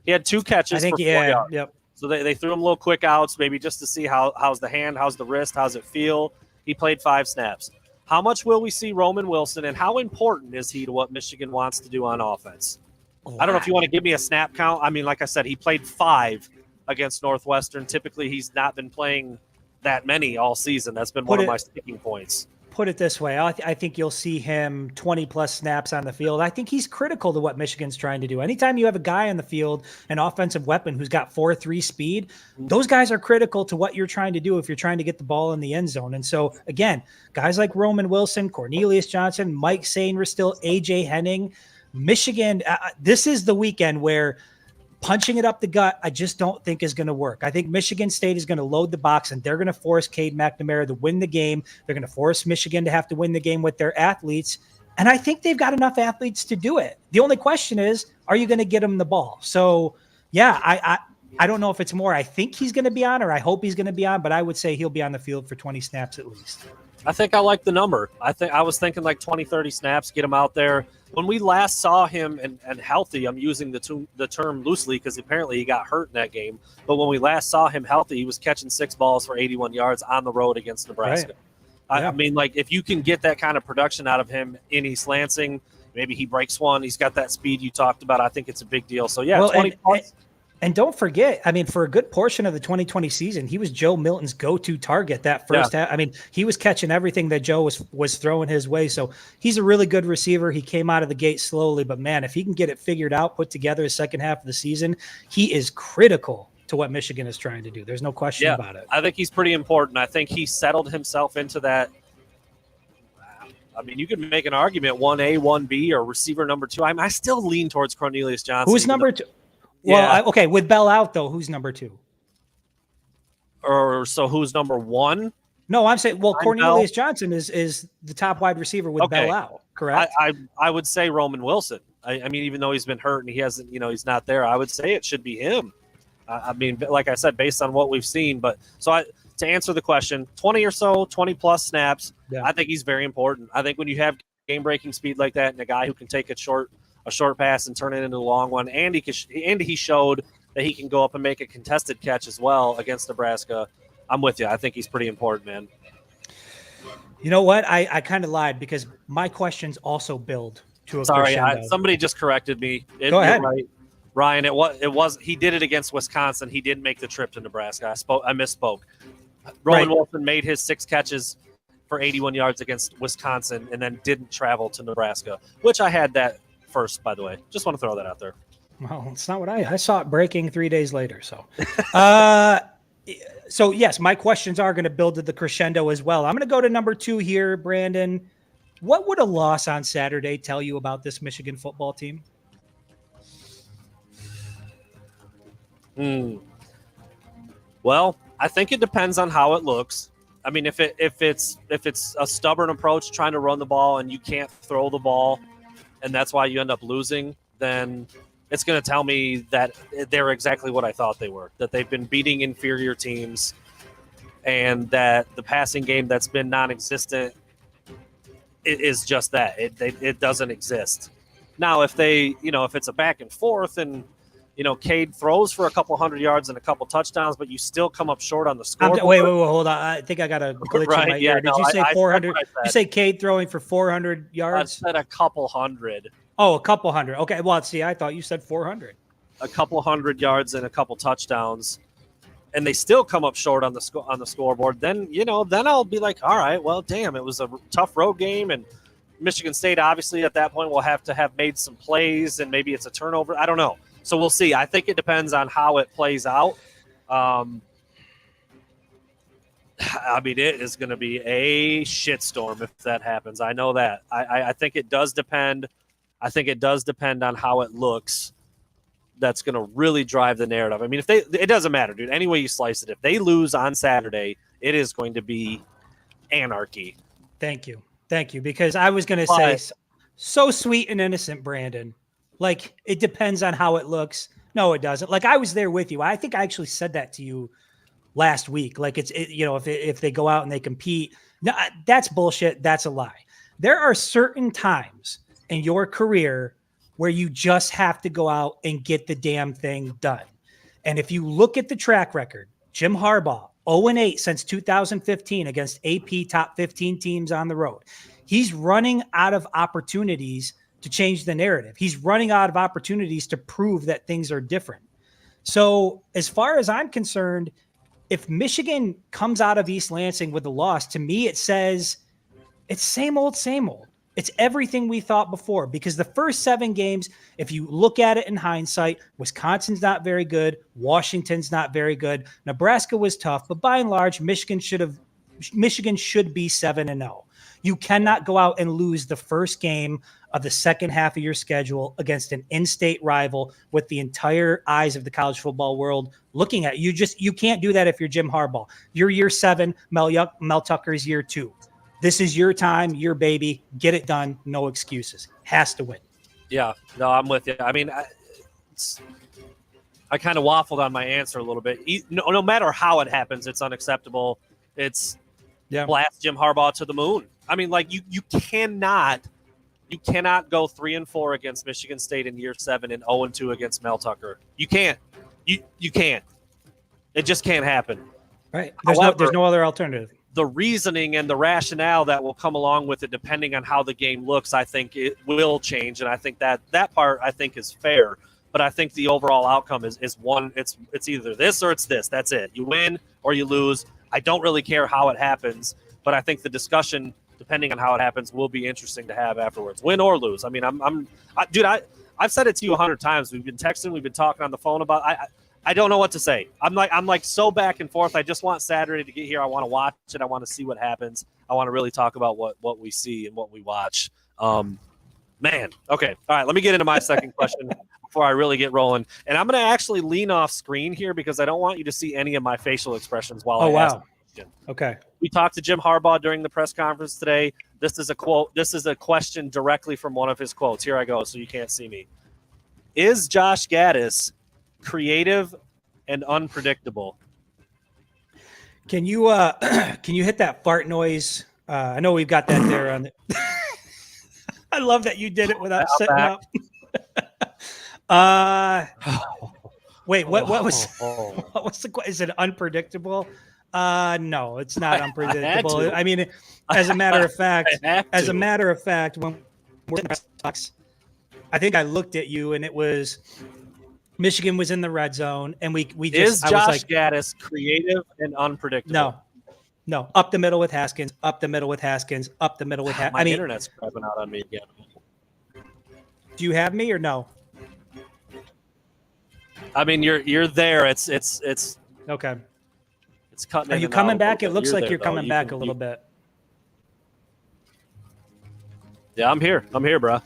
He had 2 catches. For 4 yards. Yep. So they threw him little quick outs, maybe just to see how's the hand, how's the wrist, how's it feel. He played 5 snaps. How much will we see Roman Wilson, and how important is he to what Michigan wants to do on offense? I don't know if you want to give me a snap count. I mean, like I said, he played 5 against Northwestern. Typically, he's not been playing that many all season. That's been one of my sticking points. Put it this way. I think you'll see him 20-plus snaps on the field. I think he's critical to what Michigan's trying to do. Anytime you have a guy on the field, an offensive weapon who's got 4.3 speed, those guys are critical to what you're trying to do if you're trying to get the ball in the end zone. And so, again, guys like Roman Wilson, Cornelius Johnson, Mike Sainristil, A.J. Henning, Michigan, this is the weekend where punching it up the gut, I just don't think is going to work. I think Michigan State is going to load the box, and they're going to force Cade McNamara to win the game. They're going to force Michigan to have to win the game with their athletes. And I think they've got enough athletes to do it. The only question is, are you going to get them the ball? So, yeah, I don't know if it's more I think he's going to be on or I hope he's going to be on, but I would say he'll be on the field for 20 snaps at least. I think I like the number. I was thinking like 20, 30 snaps, get him out there. When we last saw him and healthy, I'm using the term loosely because apparently he got hurt in that game. But when we last saw him healthy, he was catching 6 balls for 81 yards on the road against Nebraska. Right. I mean, like if you can get that kind of production out of him in East Lansing, maybe he breaks one. He's got that speed you talked about. I think it's a big deal. So, yeah, 20 points. And don't forget, I mean, for a good portion of the 2020 season, he was Joe Milton's go-to target that first half. I mean, he was catching everything that Joe was throwing his way. So he's a really good receiver. He came out of the gate slowly, but man, if he can get it figured out, put together the second half of the season, he is critical to what Michigan is trying to do. There's no question about it. I think he's pretty important. I think he settled himself into that. I mean, you could make an argument 1A, 1B, or receiver number 2. I still lean towards Cornelius Johnson. Who's number 2? Well, okay, with Bell out, though, who's number 2? So who's number 1? No, I'm saying, Cornelius Johnson is the top wide receiver with Bell out, correct? I would say Roman Wilson. I mean, even though he's been hurt and he hasn't, he's not there, I would say it should be him. I mean, like I said, based on what we've seen. But to answer the question, 20 or so, 20-plus snaps, I think he's very important. I think when you have game-breaking speed like that and a guy who can take a short pass and turn it into a long one. And he showed that he can go up and make a contested catch as well against Nebraska. I'm with you. I think he's pretty important, man. You know what? I kind of lied because my questions also build to a crescendo. Somebody just corrected me. Go ahead. Right. Ryan, it was he did it against Wisconsin. He didn't make the trip to Nebraska. I misspoke. Roman Wilson made his 6 catches for 81 yards against Wisconsin and then didn't travel to Nebraska, which I had that first, by the way. Just want to throw that out there. Well, it's not what I saw it breaking 3 days later. So, so yes, my questions are going to build to the crescendo as well. I'm going to go to number 2 here, Brandon. What would a loss on Saturday tell you about this Michigan football team? Well, I think it depends on how it looks. I mean, if it's a stubborn approach trying to run the ball and you can't throw the ball, and that's why you end up losing, then it's going to tell me that they're exactly what I thought they were, that they've been beating inferior teams and that the passing game that's been non-existent is just that. It doesn't exist. Now, if it's a back and forth and, Cade throws for a couple hundred yards and a couple touchdowns, but you still come up short on the score. Wait, hold on. I think I got a glitch in my ear. Did you say 400? Did you say Cade throwing for 400 yards? I said a couple hundred. Oh, a couple hundred. Okay. Well, see, I thought you said 400. A couple hundred yards and a couple touchdowns, and they still come up short on the scoreboard. Then I'll be like, all right, well, damn, it was a tough road game, and Michigan State, obviously, at that point will have to have made some plays, and maybe it's a turnover. I don't know. So we'll see. I think it depends on how it plays out. I mean, it is going to be a shitstorm if that happens. I know that. I think it does depend. I think it does depend on how it looks. That's going to really drive the narrative. I mean, it doesn't matter, dude. Any way you slice it, if they lose on Saturday, it is going to be anarchy. Thank you. Because I was going to say, so sweet and innocent, Brandon. Like, it depends on how it looks. No, it doesn't. Like, I was there with you. I think I actually said that to you last week. Like, if they go out and they compete, no, that's bullshit. That's a lie. There are certain times in your career where you just have to go out and get the damn thing done. And if you look at the track record, Jim Harbaugh, 0-8 since 2015 against AP top 15 teams on the road. He's running out of opportunities to change the narrative. He's running out of opportunities to prove that things are different. So as far as I'm concerned, if Michigan comes out of East Lansing with a loss, to me, it says it's same old, same old. It's everything we thought before, because the first 7 games, if you look at it in hindsight, Wisconsin's not very good. Washington's not very good. Nebraska was tough, but by and large, Michigan should be 7-0. You cannot go out and lose the first game of the second half of your schedule against an in-state rival with the entire eyes of the college football world looking at you. You can't do that if you're Jim Harbaugh. You're year 7, Mel Tucker's year 2. This is your time, your baby. Get it done. No excuses. Has to win. Yeah, no, I'm with you. I mean, I kind of waffled on my answer a little bit. No matter how it happens, it's unacceptable. It's blast Jim Harbaugh to the moon. I mean, like you cannot go 3-4 against Michigan State in year 7 and 0-2 against Mel Tucker. You can't. You can't. It just can't happen. Right. There's no other alternative. The reasoning and the rationale that will come along with it, depending on how the game looks, I think it will change, and I think that part I think is fair. But I think the overall outcome is one. It's either this or it's this. That's it. You win or you lose. I don't really care how it happens, but I think the discussion, depending on how it happens, will be interesting to have afterwards. Win or lose. I mean, I've said it to you 100 times. We've been texting, we've been talking on the phone about. I don't know what to say. I'm like so back and forth. I just want Saturday to get here. I want to watch it. I want to see what happens. I want to really talk about what we see and what we watch. Man. Okay. All right. Let me get into my second question before I really get rolling. And I'm going to actually lean off screen here because I don't want you to see any of my facial expressions while I ask the question. Okay. We talked to Jim Harbaugh during the press conference today. This is a quote. This is a question directly from one of his quotes. Here I go, so you can't see me. Is Josh Gaddis creative and unpredictable? Can you hit that fart noise? I know we've got that there on the I love that you did it without setting up. Wait, what was the is it unpredictable? No, it's not unpredictable. I mean, as a matter of fact, when we're in the box, I think I looked at you and it was Michigan was in the red zone, and we just. Is Josh Gaddis creative and unpredictable? No. Up the middle with Haskins. Up the middle with Haskins. Up the middle with. My internet's crapping out on me again. Do you have me or no? I mean, you're there. It's okay. It's cutting. Are you coming back? It looks like you're coming back a little bit. Yeah, I'm here. I'm here, bro.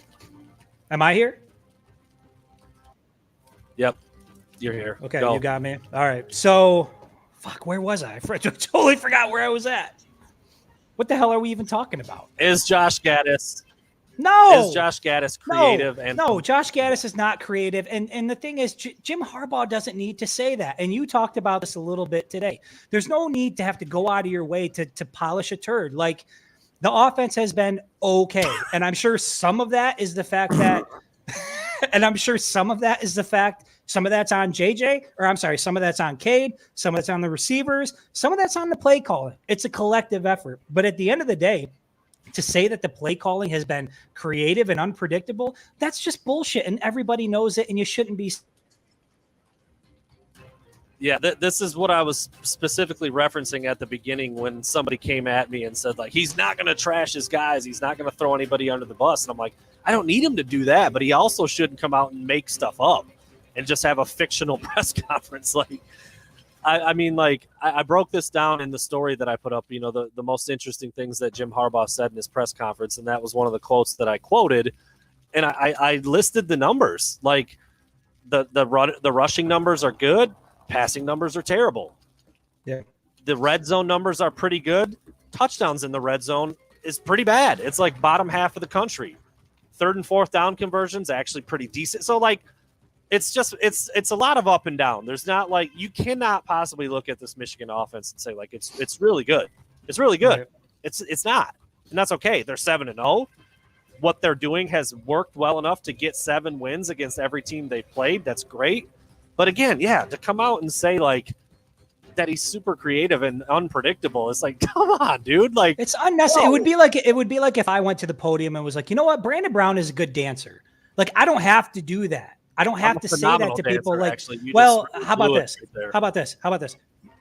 Am I here? Yep, you're here. Okay, Go. You got me. All right. So, where was I? I totally forgot where I was at. What the hell are we even talking about? Is Josh Gaddis? No. Is Josh Gaddis creative? No, Josh Gaddis is not creative. And the thing is, Jim Harbaugh doesn't need to say that. And you talked about this a little bit today. There's no need to have to go out of your way to polish a turd. Like, the offense has been okay. And I'm sure some of that is the fact that some of that's on JJ, or I'm sorry, some of that's on Cade, some of that's on the receivers, some of that's on the play calling. It's a collective effort. But at the end of the day, to say that the play calling has been creative and unpredictable, that's just bullshit. And everybody knows it, and you shouldn't be. Yeah, this is what I was specifically referencing at the beginning when somebody came at me and said, like, he's not going to trash his guys. He's not going to throw anybody under the bus. And I'm like, I don't need him to do that, but he also shouldn't come out and make stuff up and just have a fictional press conference. Like, I broke this down in the story that I put up, the most interesting things that Jim Harbaugh said in his press conference. And that was one of the quotes that I quoted. And I listed the numbers. Like, the rushing numbers are good. Passing numbers are terrible. Yeah. The red zone numbers are pretty good. Touchdowns in the red zone is pretty bad. It's like bottom half of the country. Third and fourth down conversions actually pretty decent. So like it's a lot of up and down. There's not like you cannot possibly look at this Michigan offense and say like it's really good. It's really good. Right. It's not. And that's okay. They're 7-0. What they're doing has worked well enough to get 7 wins against every team they've played. That's great. But again, yeah, to come out and say like that he's super creative and unpredictable, it's like, come on, dude. Like it's unnecessary. Whoa. It would be like if I went to the podium and was like, you know what, Brandon Brown is a good dancer. Like I don't have to do that. I don't have to say that to people. Like, actually, well, how about this? Right how about this?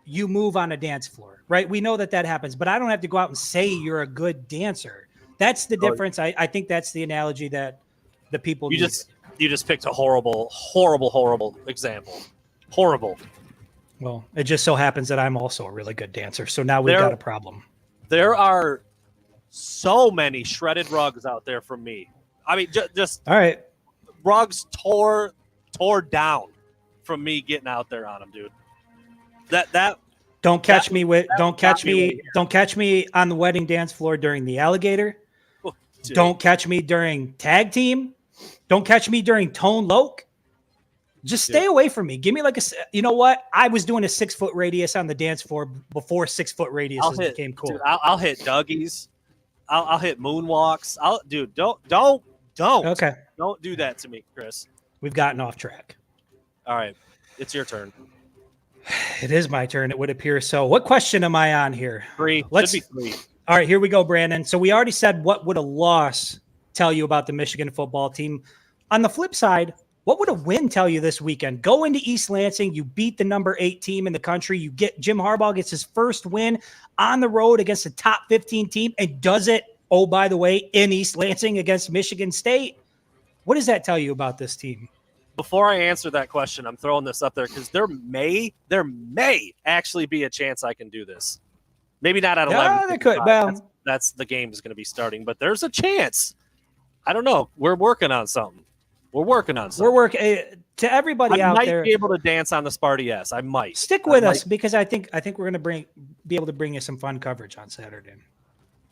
You move on a dance floor, right? We know that happens, but I don't have to go out and say you're a good dancer. That's the difference. I think that's the analogy that the people need. You just picked a horrible example. Horrible. Well, it just so happens that I'm also a really good dancer. So now we've got a problem. There are so many shredded rugs out there from me. I mean, just all right. Rugs tore down from me getting out there on them, dude. Don't catch me on the wedding dance floor during the alligator. Oh, don't catch me during tag team. Don't catch me during Tone Loc. Just stay away from me. Give me like you know what? I was doing a 6-foot radius on the dance floor before 6-foot radiuses became cool. Dude, I'll hit Dougie's. I'll hit moonwalks. Okay. Don't do that to me, Chris. We've gotten off track. All right. It's your turn. It is my turn. It would appear so. What question am I on here? 3. Should be 3. All right, here we go, Brandon. So we already said what would a loss tell you about the Michigan football team. On the flip side, what would a win tell you this weekend? Go into East Lansing, you beat the number 8 team in the country. You get Jim Harbaugh gets his first win on the road against a top 15 team and does it, oh, by the way, in East Lansing against Michigan State. What does that tell you about this team? Before I answer that question, I'm throwing this up there because there may actually be a chance I can do this. Maybe not at 11. Yeah, they could. Well, that's the game is going to be starting, but there's a chance. I don't know. We're working on something. We're working to everybody out there. I might be able to dance on the Sparty. Yes, I might. Stick with us because I think we're going to be able to bring you some fun coverage on Saturday.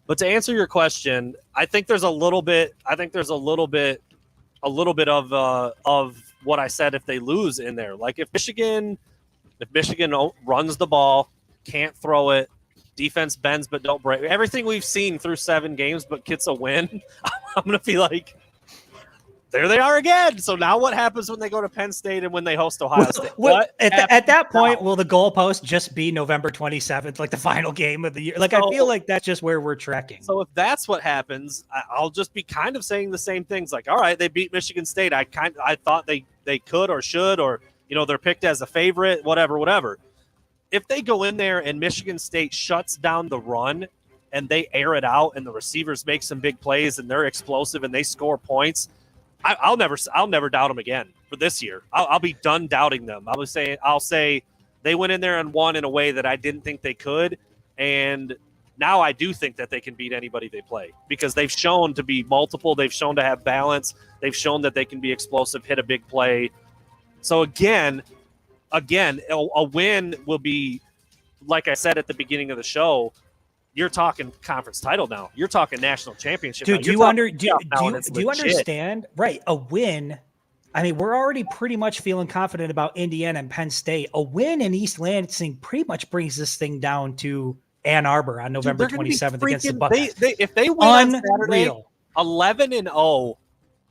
But to answer your question, I think there's a little bit of what I said if they lose in there. Like if Michigan runs the ball, can't throw it, defense bends but don't break. Everything we've seen through 7 games but gets a win, I'm going to be like, there they are again. So now what happens when they go to Penn State and when they host Ohio State? At that point, will the goalpost just be November 27th, like the final game of the year? Like, I feel like that's just where we're tracking. So if that's what happens, I'll just be kind of saying the same things. Like, all right, they beat Michigan State. I thought they could or should, or, they're picked as a favorite, whatever. If they go in there and Michigan State shuts down the run and they air it out and the receivers make some big plays and they're explosive and they score points, I'll never doubt them again for this year. I'll be done doubting them. I'll say they went in there and won in a way that I didn't think they could, and now I do think that they can beat anybody they play because they've shown to be multiple. They've shown to have balance. They've shown that they can be explosive, hit a big play. So again, a win will be, like I said at the beginning of the show, you're talking conference title now. You're talking national championship. Dude, do you understand? Right. A win. I mean, we're already pretty much feeling confident about Indiana and Penn State. A win in East Lansing pretty much brings this thing down to Ann Arbor on November 27th against the Buckeyes. If they win on Saturday, 11-0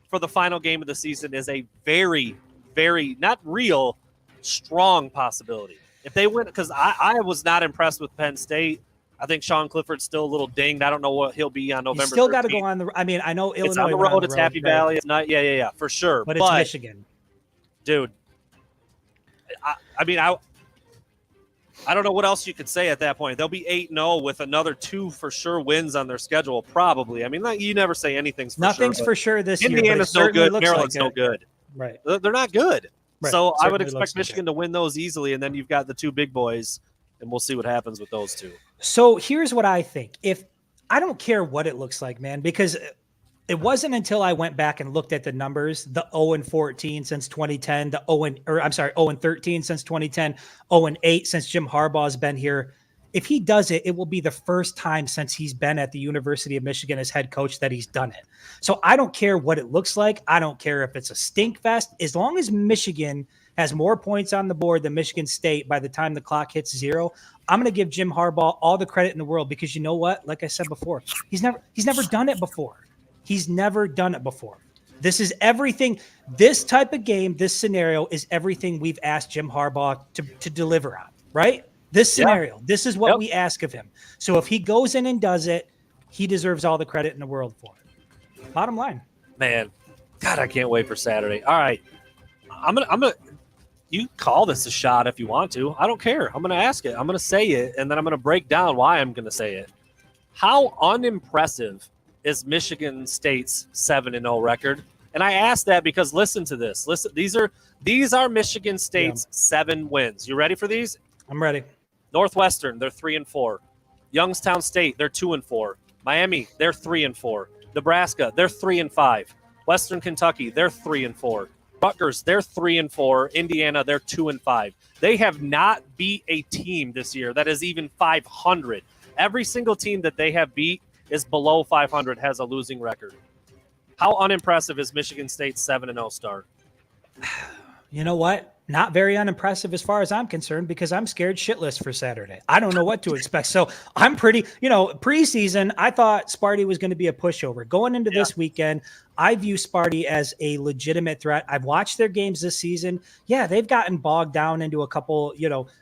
for the final game of the season is a very, very not real, strong possibility. If they win, because I was not impressed with Penn State. I think Sean Clifford's still a little dinged. I don't know what he'll be on November. He's still got to go on the. I mean, I know Illinois. It's on the road. It's Happy Valley. It's not. Yeah, for sure. But it's Michigan, dude. I don't know what else you could say at that point. They'll be 8-0 with another 2 for sure wins on their schedule, probably. I mean, you never say anything's for Nothing's sure. for sure this year. Indiana's no good. Maryland's no good. Right. They're not good. Right. So I would Certainly expect Michigan to win those easily, and then you've got the 2 big boys, and we'll see what happens with those 2. So here's what I think. I don't care what it looks like, man, because it wasn't until I went back and looked at the numbers, the 0-14 since 2010, the 0-13 since 2010, 0-8 since Jim Harbaugh's been here. If he does it, it will be the first time since he's been at the University of Michigan as head coach that he's done it. So I don't care what it looks like. I don't care if it's a stink fest. As long as Michigan has more points on the board than Michigan State by the time the clock hits 0, I'm going to give Jim Harbaugh all the credit in the world, because you know what? Like I said before, he's never done it before. He's never done it before. This is everything. This type of game, this scenario is everything we've asked Jim Harbaugh to deliver on, right? This scenario, this is what we ask of him. So if he goes in and does it, he deserves all the credit in the world for it. Bottom line. Man, God, I can't wait for Saturday. All right. I'm gonna you call this a shot if you want to. I don't care. I'm gonna ask it. I'm gonna say it, and then I'm gonna break down why I'm gonna say it. How unimpressive is Michigan State's 7-0 record? And I ask that because listen to this. Listen, these are Michigan State's 7 wins. You ready for these? I'm ready. Northwestern, they're 3-4. Youngstown State, they're 2-4. Miami, they're 3-4. Nebraska, they're 3-5. Western Kentucky, they're 3-4. Rutgers, they're 3-4. Indiana, they're 2-5. They have not beat a team this year that is even 500. Every single team that they have beat is below 500, has a losing record. How unimpressive is Michigan State's 7-0 start? You know what? Not very unimpressive as far as I'm concerned, because I'm scared shitless for Saturday. I don't know what to expect. So I'm pretty, preseason, I thought Sparty was going to be a pushover. Going into this weekend, I view Sparty as a legitimate threat. I've watched their games this season. Yeah, they've gotten bogged down into a couple,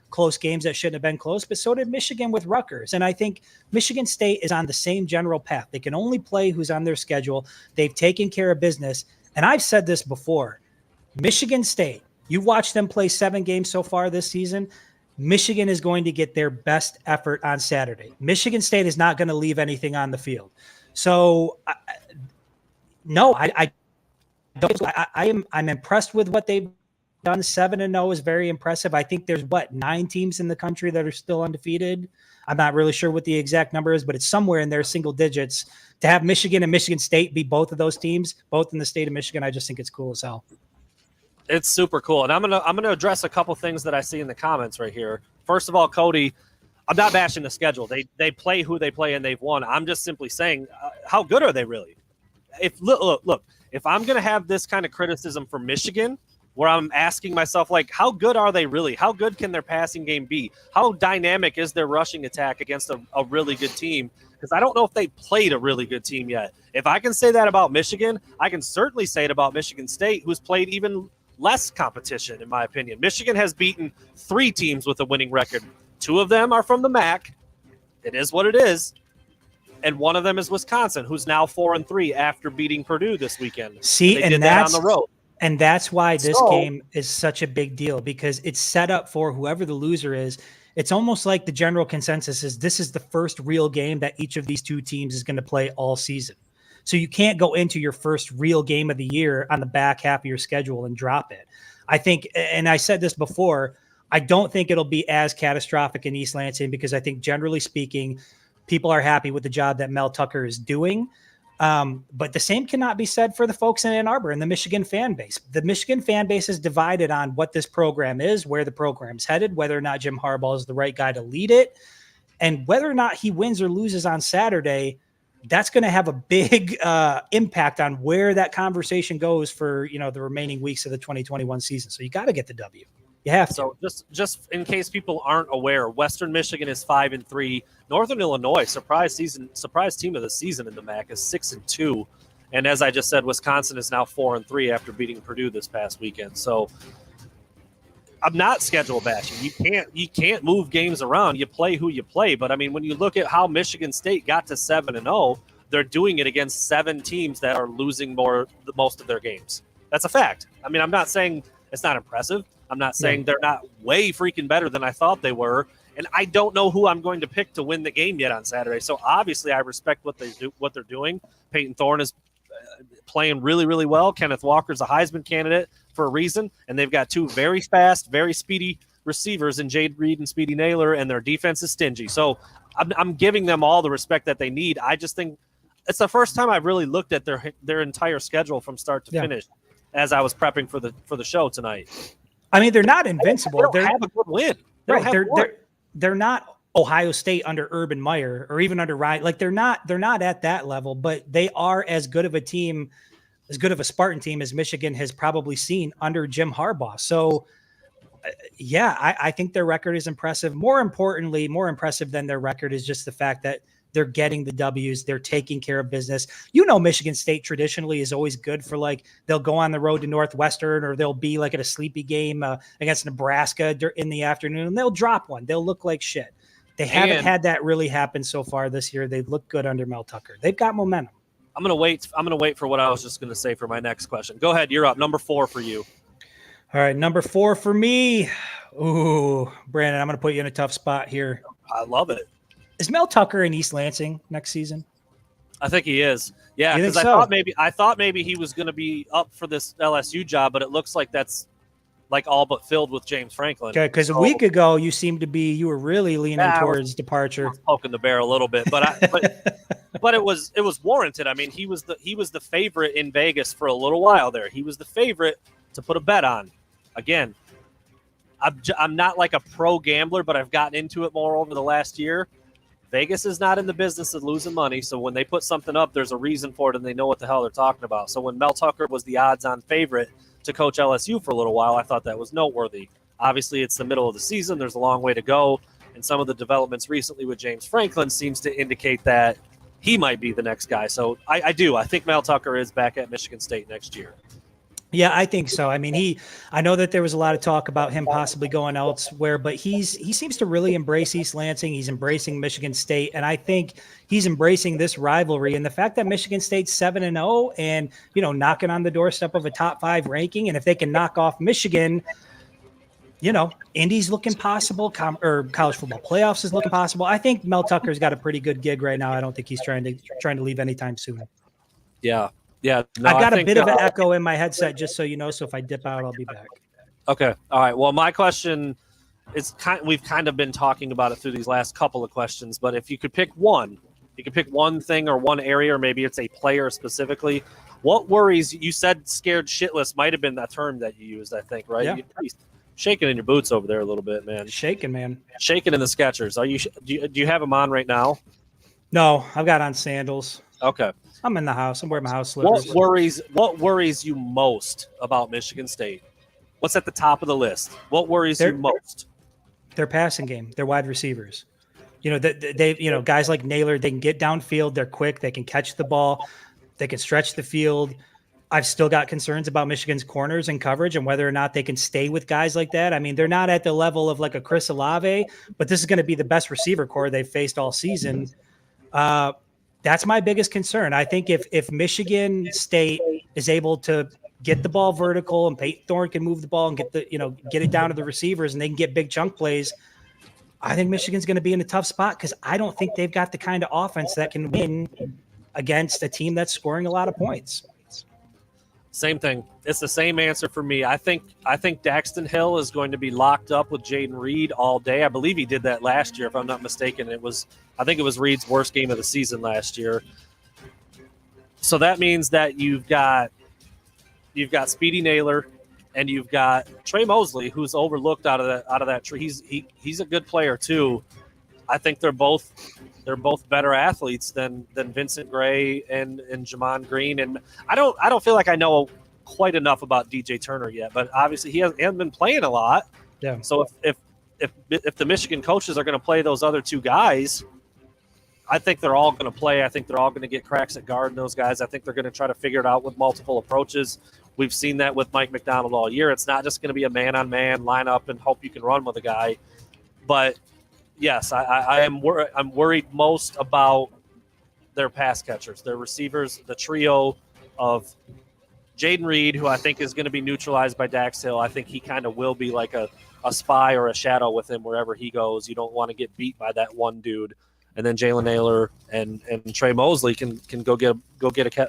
close games that shouldn't have been close, but so did Michigan with Rutgers. And I think Michigan State is on the same general path. They can only play who's on their schedule. They've taken care of business. And I've said this before, Michigan State, you watch them play 7 games so far this season. Michigan is going to get their best effort on Saturday. Michigan State is not going to leave anything on the field. So, I'm impressed with what they've done. 7-0 is very impressive. I think there's 9 teams in the country that are still undefeated. I'm not really sure what the exact number is, but it's somewhere in their single digits. To have Michigan and Michigan State be both of those teams, both in the state of Michigan, I just think it's cool as hell. It's super cool. And I'm gonna address a couple things that I see in the comments right here. First of all, Cody, I'm not bashing the schedule. They play who they play and they've won. I'm just simply saying, how good are they really? Look, if I'm gonna have this kind of criticism for Michigan, where I'm asking myself, how good are they really? How good can their passing game be? How dynamic is their rushing attack against a really good team? Because I don't know if they played a really good team yet. If I can say that about Michigan, I can certainly say it about Michigan State, who's played even less competition, in my opinion. Michigan has beaten 3 teams with a winning record. 2 of them are from the MAC. It is what it is. And one of them is Wisconsin, who's now 4-3 after beating Purdue this weekend. See, they did that on the road. And that's why this game is such a big deal, because it's set up for whoever the loser is. It's almost like the general consensus is this is the first real game that each of these 2 teams is going to play all season. So you can't go into your first real game of the year on the back half of your schedule and drop it. I think, and I said this before, I don't think it'll be as catastrophic in East Lansing, because I think generally speaking, people are happy with the job that Mel Tucker is doing. But the same cannot be said for the folks in Ann Arbor and the Michigan fan base. The Michigan fan base is divided on what this program is, where the program's headed, whether or not Jim Harbaugh is the right guy to lead it, and whether or not he wins or loses on Saturday. That's going to have a big impact on where that conversation goes for, the remaining weeks of the 2021 season. So you got to get the W. You have to. So just in case people aren't aware, Western Michigan is 5-3. Northern Illinois, surprise team of the season in the MAC, is 6-2. And as I just said, Wisconsin is now 4-3 after beating Purdue this past weekend. So I'm not schedule bashing. You can't move games around. You play who you play. But I mean, when you look at how Michigan State got to 7-0, they're doing it against 7 teams that are losing most of their games. That's a fact. I mean, I'm not saying it's not impressive. I'm not saying they're not way freaking better than I thought they were. and I don't know who I'm going to pick to win the game yet on Saturday. So obviously, I respect what they're doing. Peyton Thorne is playing really, really well. Kenneth Walker's a Heisman candidate for a reason, and they've got two very fast, very speedy receivers in Jade Reed and Speedy Naylor, and their defense is stingy. So I'm giving them all the respect that they need. I just think it's the first time I've really looked at their entire schedule from start to finish as I was prepping for the show tonight. I mean, they're not invincible. They have a good win. They're not Ohio State under Urban Meyer or even under Ryan. Like they're not at that level, but they are as good of a team, as good of a Spartan team as Michigan has probably seen under Jim Harbaugh. So I think their record is impressive. More importantly, more impressive than their record is just the fact that they're getting the W's. They're taking care of business. Michigan State traditionally is always good for they'll go on the road to Northwestern or they'll be at a sleepy game against Nebraska in the afternoon and they'll drop one. They'll look like shit. They haven't had that really happen so far this year. They've looked good under Mel Tucker. They've got momentum. I'm going to wait for what I was just going to say for my next question. Go ahead. You're up. Number 4 for you. All right. Number 4 for me. Ooh, Brandon, I'm going to put you in a tough spot here. I love it. Is Mel Tucker in East Lansing next season? I think he is. Yeah, because I thought maybe he was going to be up for this LSU job, but it looks like that's all but filled with James Franklin. Okay, because a week ago you were really leaning towards departure. Poking the bear a little bit, but it was warranted. I mean, he was the favorite in Vegas for a little while there. He was the favorite to put a bet on. Again, I'm not like a pro gambler, but I've gotten into it more over the last year. Vegas is not in the business of losing money, so when they put something up, there's a reason for it, and they know what the hell they're talking about. So when Mel Tucker was the odds-on favorite to coach LSU for a little while, I thought that was noteworthy. Obviously, it's the middle of the season. There's a long way to go, and some of the developments recently with James Franklin seems to indicate that he might be the next guy. So I think Mel Tucker is back at Michigan State next year. Yeah, I think so. I mean, I know that there was a lot of talk about him possibly going elsewhere, but he seems to really embrace East Lansing. He's embracing Michigan State, and I think he's embracing this rivalry. And the fact that Michigan State's 7-0 and, knocking on the doorstep of a top 5 ranking, and if they can knock off Michigan, Indy's looking possible, or college football playoffs is looking possible. I think Mel Tucker's got a pretty good gig right now. I don't think he's trying to leave anytime soon. Yeah. Yeah, no, I've got a bit of an echo in my headset, just so you know. So if I dip out, I'll be back. Okay. All right. Well, my question is we've kind of been talking about it through these last couple of questions, but if you could pick one thing or one area, or maybe it's a player specifically, what worries you? Said scared shitless might have been that term that you used, I think, right? Yeah. You're shaking in your boots over there a little bit, man. Shaking, man. Shaking in the Skechers. Do you have them on right now? No, I've got on sandals. Okay. I'm in the house. I'm wearing my house slippers. What worries you most about Michigan State? What's at the top of the list? What worries you most? Their passing game, their wide receivers. They guys like Naylor, they can get downfield. They're quick. They can catch the ball. They can stretch the field. I've still got concerns about Michigan's corners and coverage and whether or not they can stay with guys like that. I mean, they're not at the level of like a Chris Olave, but this is going to be the best receiver core they've faced all season. That's my biggest concern. I think if Michigan State is able to get the ball vertical and Peyton Thorne can move the ball and get it down to the receivers and they can get big chunk plays, I think Michigan's going to be in a tough spot because I don't think they've got the kind of offense that can win against a team that's scoring a lot of points. Same thing. It's the same answer for me. I think Daxton Hill is going to be locked up with Jaden Reed all day. I believe he did that last year, if I'm not mistaken. I think it was Reed's worst game of the season last year. So that means that you've got Speedy Naylor and you've got Trey Mosley, who's overlooked out of that tree. He's a good player too. I think they're both better athletes than Vincent Gray and Jamon Green. And I don't feel like I know quite enough about DJ Turner yet, but obviously he hasn't been playing a lot. Yeah. So if the Michigan coaches are going to play those other two guys, I think they're all going to play. I think they're all going to get cracks at guarding those guys. I think they're going to try to figure it out with multiple approaches. We've seen that with Mike McDonald all year. It's not just going to be a man-on-man line up and hope you can run with a guy. But yes, I'm worried most about their pass catchers, their receivers, the trio of Jaden Reed, who I think is going to be neutralized by Dax Hill. I think he kind of will be like a spy or a shadow with him wherever he goes. You don't want to get beat by that one dude. And then Jalen Naylor and Trey Mosley can go get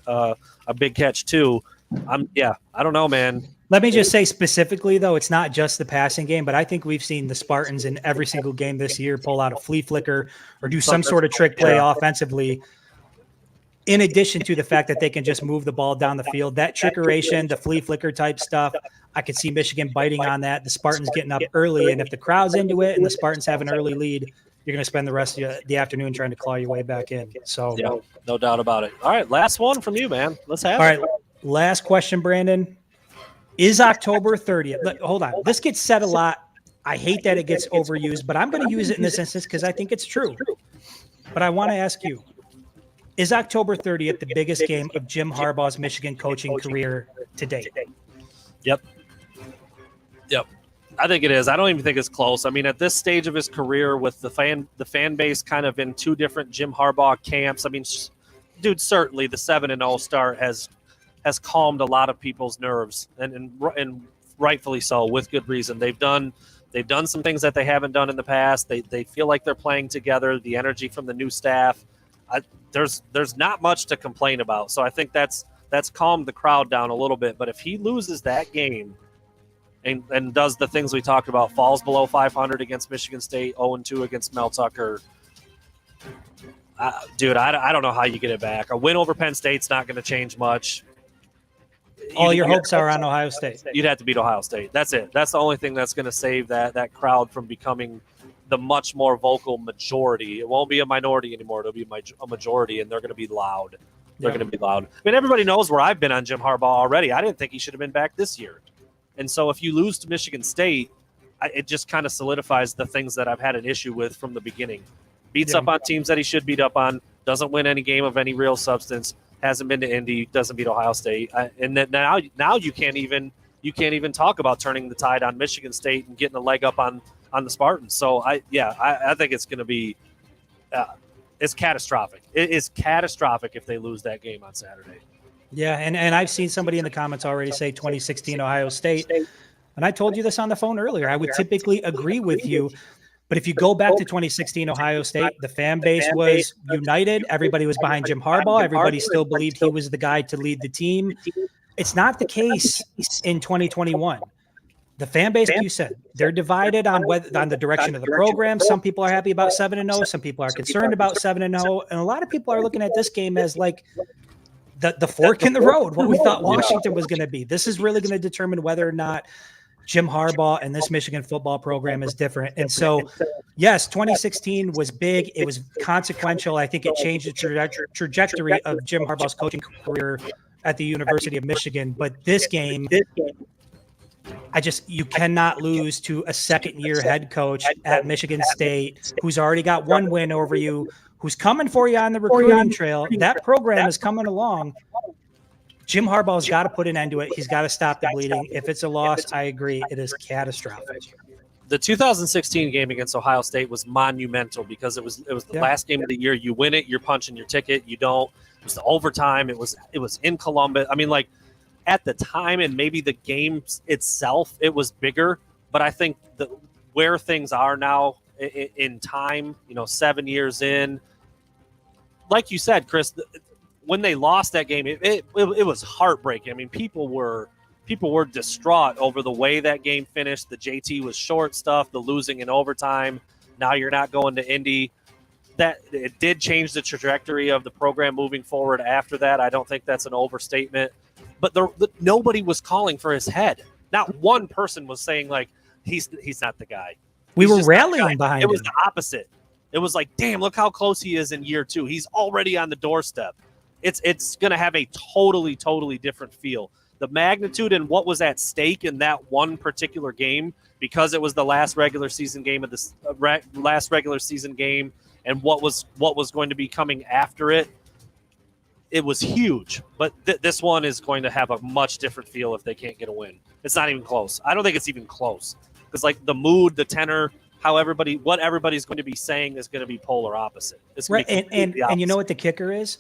a big catch too. I don't know, man. Let me just say specifically, though, it's not just the passing game, but I think we've seen the Spartans in every single game this year pull out a flea flicker or do some sort of trick play offensively. In addition to the fact that they can just move the ball down the field, that trickeration, the flea flicker type stuff, I could see Michigan biting on that. The Spartans getting up early, and if the crowd's into it and the Spartans have an early lead, you're going to spend the rest of the afternoon trying to claw your way back in. So, yeah, no doubt about it. All right, last one from you, man. Let's have it. All right, last question, Brandon. Is October 30th? Hold on. This gets said a lot. I hate that it gets overused, but I'm going to use it in this instance because I think it's true. But I want to ask you, is October 30th the biggest game of Jim Harbaugh's Michigan coaching career to date? Yep. I think it is. I don't even think it's close. I mean, at this stage of his career with the fan base kind of in two different Jim Harbaugh camps, I mean, dude, certainly the 7-0 start has calmed a lot of people's nerves, and rightfully so, with good reason. They've done some things that they haven't done in the past. They feel like they're playing together. The energy from the new staff, there's not much to complain about. So I think that's calmed the crowd down a little bit. But if he loses that game and does the things we talked about, falls below 500 against Michigan State, 0-2 against Mel Tucker, dude, I don't know how you get it back. A win over Penn State's not going to change much. All your hopes are on Ohio State. You'd have to beat Ohio State. That's it. That's the only thing that's going to save that crowd from becoming the much more vocal majority. It won't be a minority anymore. It'll be a majority, and they're going to be loud. They're going to be loud. I mean, everybody knows where I've been on Jim Harbaugh already. I didn't think he should have been back this year. And so if you lose to Michigan State, it just kind of solidifies the things that I've had an issue with from the beginning. Beats up on teams that he should beat up on, doesn't win any game of any real substance, hasn't been to Indy, doesn't beat Ohio State. And then now you can't even talk about turning the tide on Michigan State and getting a leg up on the Spartans. So I think it's going to be it's catastrophic. It is catastrophic if they lose that game on Saturday. Yeah, and I've seen somebody in the comments already say 2016 Ohio State. And I told you this on the phone earlier. I would typically agree with you. But if you go back to 2016 Ohio State, the fan base was united. Everybody was behind Jim Harbaugh. Everybody still believed he was the guy to lead the team. It's not the case in 2021. The fan base, like you said, they're divided on the direction of the program. Some people are happy about 7-0. Some people are concerned about 7-0. And a lot of people are looking at this game as like the fork in the road, what we thought Washington was going to be. This is really going to determine whether or not Jim Harbaugh and this Michigan football program is different. And so, yes, 2016 was big. It was consequential. I think it changed the trajectory of Jim Harbaugh's coaching career at the University of Michigan. But this game, you cannot lose to a second-year head coach at Michigan State who's already got one win over you, who's coming for you on the recruiting trail. That program is coming along. Jim Harbaugh's got to put an end to it. He's got to stop the bleeding. If it's a loss, I agree. It is catastrophic. The 2016 game against Ohio State was monumental because it was the last game of the year. You win it, you're punching your ticket. You don't. It was the overtime. It was in Columbus. I mean, like at the time, and maybe the game itself, it was bigger. But I think where things are now in time, 7 years in, like you said, Chris, when they lost that game, it was heartbreaking. I mean, people were distraught over the way that game finished. The JT was short stuff, the losing in overtime. Now you're not going to Indy. That it did change the trajectory of the program moving forward after that. I don't think that's an overstatement. But nobody was calling for his head. Not one person was saying like he's not the guy. We were rallying behind him. It was the opposite. It was like, damn, look how close he is in year 2. He's already on the doorstep. It's going to have a totally, totally different feel. The magnitude and what was at stake in that one particular game, because it was the last regular season game of this last regular season game, and what was going to be coming after it, it was huge. But this one is going to have a much different feel if they can't get a win. It's not even close. I don't think it's even close because like the mood, the tenor, what everybody's going to be saying is going to be polar opposite. It's right, and you know what the kicker is?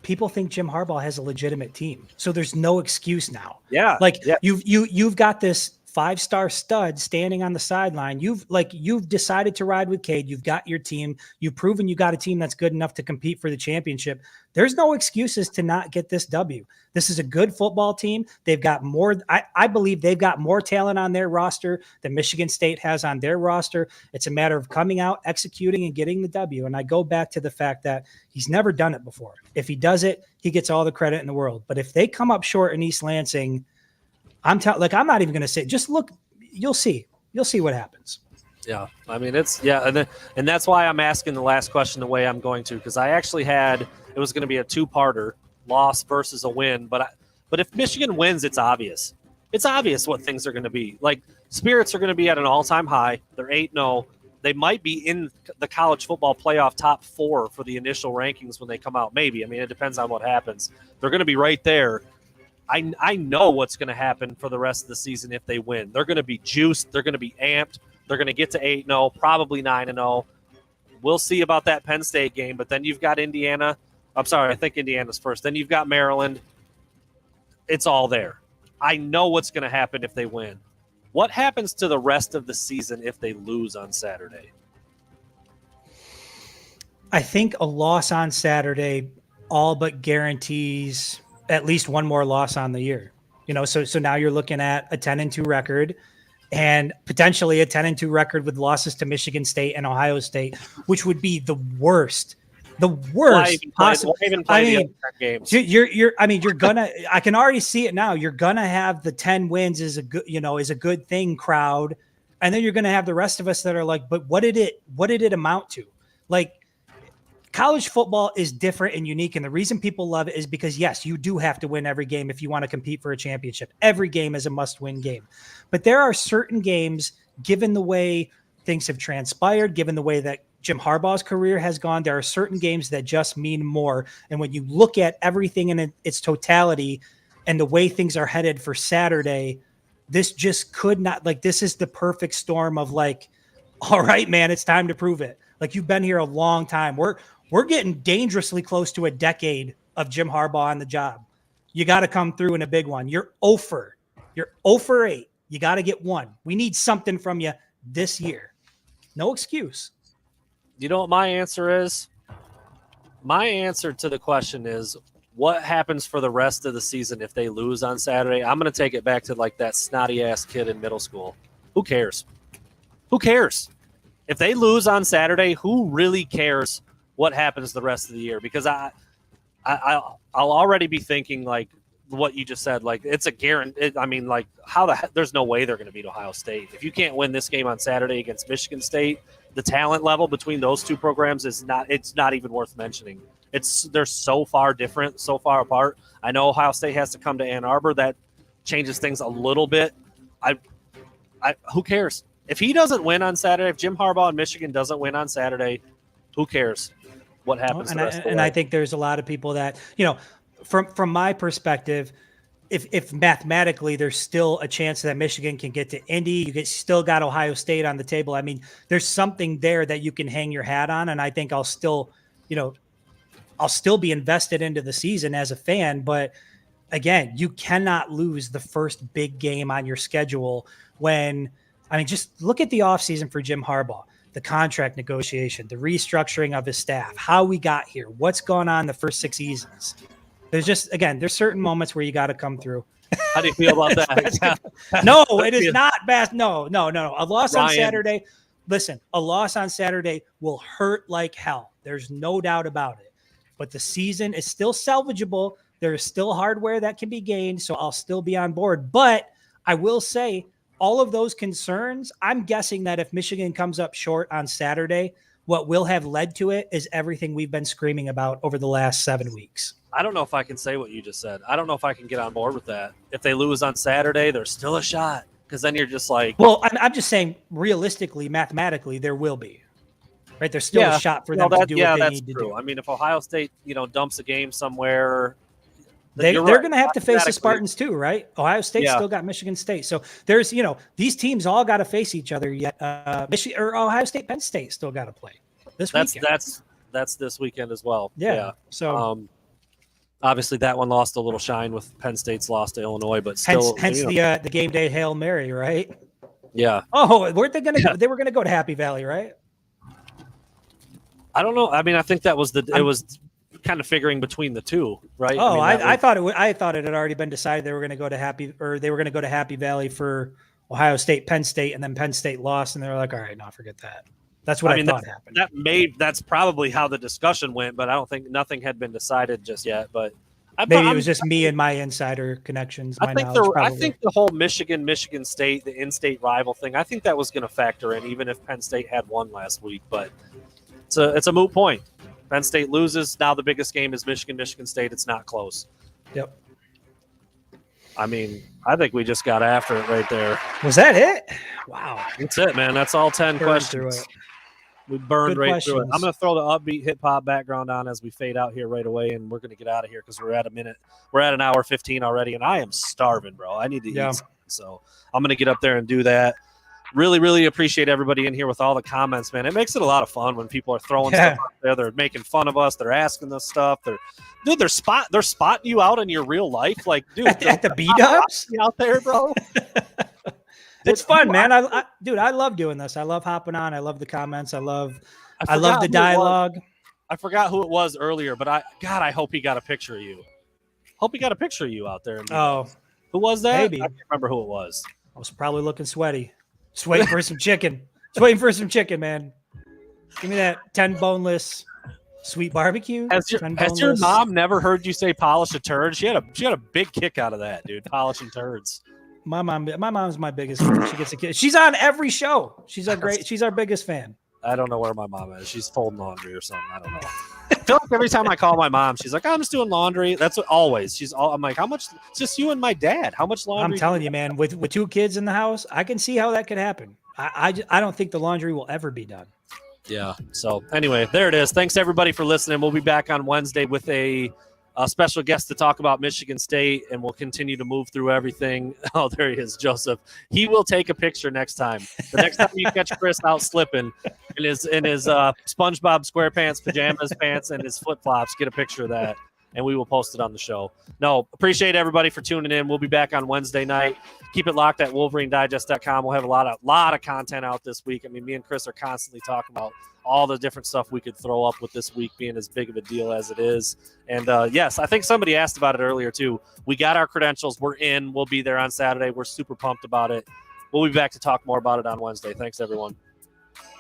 people think Jim Harbaugh has a legitimate team. So there's no excuse now. Yeah. Like yeah. you've got this 5-star stud standing on the sideline. You've decided to ride with Cade. You've got your team. You've proven you got a team that's good enough to compete for the championship. There's no excuses to not get this W. This is a good football team. They've got more. I believe they've got more talent on their roster than Michigan State has on their roster. It's a matter of coming out, executing, and getting the W. And I go back to the fact that he's never done it before. If he does it, he gets all the credit in the world. But if they come up short in East Lansing, I'm not even going to say, just look, you'll see what happens. Yeah. I mean, and that's why I'm asking the last question the way I'm going to, because I actually it was going to be a 2-parter, loss versus a win. But if Michigan wins, it's obvious. It's obvious what things are going to be. Like, spirits are going to be at an all-time high. They're 8-0. They might be in the college football playoff top 4 for the initial rankings when they come out. Maybe. I mean, it depends on what happens. They're going to be right there. I know what's going to happen for the rest of the season if they win. They're going to be juiced. They're going to be amped. They're going to get to 8-0, probably 9-0. We'll see about that Penn State game, but then you've got Indiana. I'm sorry, I think Indiana's first. Then you've got Maryland. It's all there. I know what's going to happen if they win. What happens to the rest of the season if they lose on Saturday? I think a loss on Saturday all but guarantees at least one more loss on the year. So now you're looking at a 10-2 record and potentially a 10-2 record with losses to Michigan State and Ohio State, which would be the worst possible. Games. You're gonna. I can already see it now. You're gonna have the 10 wins is a good thing crowd, and then you're gonna have the rest of us that are like, but what did it amount to? Like, college football is different and unique, and the reason people love it is because, yes, you do have to win every game if you want to compete for a championship. Every game is a must-win game. But there are certain games, given the way things have transpired, given the way that Jim Harbaugh's career has gone, there are certain games that just mean more. And when you look at everything in its totality and the way things are headed for Saturday, this just could not, like, this is the perfect storm of, like, all right, man, it's time to prove it. Like, you've been here a long time. We're getting dangerously close to a decade of Jim Harbaugh on the job. You got to come through in a big one. You're 0 for 8. You got to get one. We need something from you this year. No excuse. You know what my answer is? My answer to the question is, what happens for the rest of the season if they lose on Saturday? I'm going to take it back to like that snotty-ass kid in middle school. Who cares? Who cares? If they lose on Saturday, who really cares what happens the rest of the year? Because I'll already be thinking like what you just said. Like, it's a guarantee. I mean, like, there's no way they're going to beat Ohio State. If you can't win this game on Saturday against Michigan State, the talent level between those two programs it's not even worth mentioning. They're so far different, so far apart. I know Ohio State has to come to Ann Arbor. That changes things a little bit. Who cares? If he doesn't win on Saturday, if Jim Harbaugh and Michigan doesn't win on Saturday, who cares what happens? And I think there's a lot of people that, from my perspective, if mathematically there's still a chance that Michigan can get to Indy, still got Ohio State on the table. I mean, there's something there that you can hang your hat on. And I think I'll still be invested into the season as a fan. But again, you cannot lose the first big game on your schedule just look at the offseason for Jim Harbaugh, the contract negotiation, the restructuring of his staff, how we got here, what's gone on the first 6 seasons. There's certain moments where you got to come through. How do you feel about that? No, it is not bad. No. A loss on Saturday. Listen, a loss on Saturday will hurt like hell. There's no doubt about it. But the season is still salvageable. There is still hardware that can be gained, so I'll still be on board. But I will say, all of those concerns, I'm guessing that if Michigan comes up short on Saturday, what will have led to it is everything we've been screaming about over the last 7 weeks. I don't know if I can say what you just said. I don't know if I can get on board with that. If they lose on Saturday, there's still a shot. Because then you're just like... Well, I'm just saying, realistically, mathematically, there will be. Right? There's still a shot for them to do what they need to do. I mean, if Ohio State, dumps a game somewhere... They're going to have to face the Spartans too, right? Ohio State still got Michigan State. So there's, these teams all got to face each other yet. Ohio State, Penn State still got to play this weekend. That's this weekend as well. Yeah. So... Obviously, that one lost a little shine with Penn State's loss to Illinois, but still, hence the game day Hail Mary, right? Yeah. Oh, weren't they going to? They were going to go to Happy Valley, right? I don't know. I mean, I think that was it was kind of figuring between the two, right? Oh, I thought it had already been decided they were going to go to Happy Valley for Ohio State, Penn State, and then Penn State lost, and they were like, all right, no, forget that. That's what I thought happened. That's probably how the discussion went, but I don't think nothing had been decided just yet. But maybe it was just me and my insider connections. I think the whole Michigan State, the in-state rival thing, I think that was going to factor in, even if Penn State had won last week. But it's a moot point. Penn State loses. Now the biggest game is Michigan State. It's not close. Yep. I mean, I think we just got after it right there. Was that it? Wow. That's it, man. That's all 10 questions. We burned right through it. I'm going to throw the upbeat hip hop background on as we fade out here right away, and we're going to get out of here because we're at an hour 15 already, and I am starving, bro. I need to eat something, so I'm going to get up there and do that. Really, really appreciate everybody in here with all the comments, man. It makes it a lot of fun when people are throwing stuff out there. They're making fun of us. They're asking us stuff. They're spotting you out in your real life, like, dude, at the B-dubs out there, bro. It's fun, man. I love doing this. I love hopping on. I love the comments. I love the dialogue. I forgot who it was earlier, but I hope he got a picture of you. Hope he got a picture of you out there. Who was that? Maybe. I can't remember who it was. I was probably looking sweaty. Just waiting for some chicken. Just waiting for some chicken, man. Give me that 10 boneless sweet barbecue. Has your mom never heard you say polish a turd? She had a big kick out of that, dude. Polishing turds. My mom's my biggest fan. She gets a kid. She's on every show. She's our biggest fan. I don't know where my mom is. She's folding laundry or something. I don't know. I feel like every time I call my mom, she's like, I'm just doing laundry. That's what always. I'm like, how much? It's just you and my dad. How much laundry? I'm telling you, man, with 2 kids in the house, I can see how that could happen. I don't think the laundry will ever be done. Yeah. So anyway, there it is. Thanks everybody for listening. We'll be back on Wednesday with a special guest to talk about Michigan State, and we'll continue to move through everything. Oh, there he is, Joseph. He will take a picture next time. The next time you catch Chris out slipping in his SpongeBob SquarePants pajamas, pants, and his flip-flops, get a picture of that, and we will post it on the show. No, appreciate everybody for tuning in. We'll be back on Wednesday night. Keep it locked at WolverineDigest.com. We'll have a lot of content out this week. I mean, me and Chris are constantly talking about all the different stuff we could throw up with this week being as big of a deal as it is. And yes, I think somebody asked about it earlier too. We got our credentials. We're in. We'll be there on Saturday. We're super pumped about it. We'll be back to talk more about it on Wednesday. Thanks, everyone.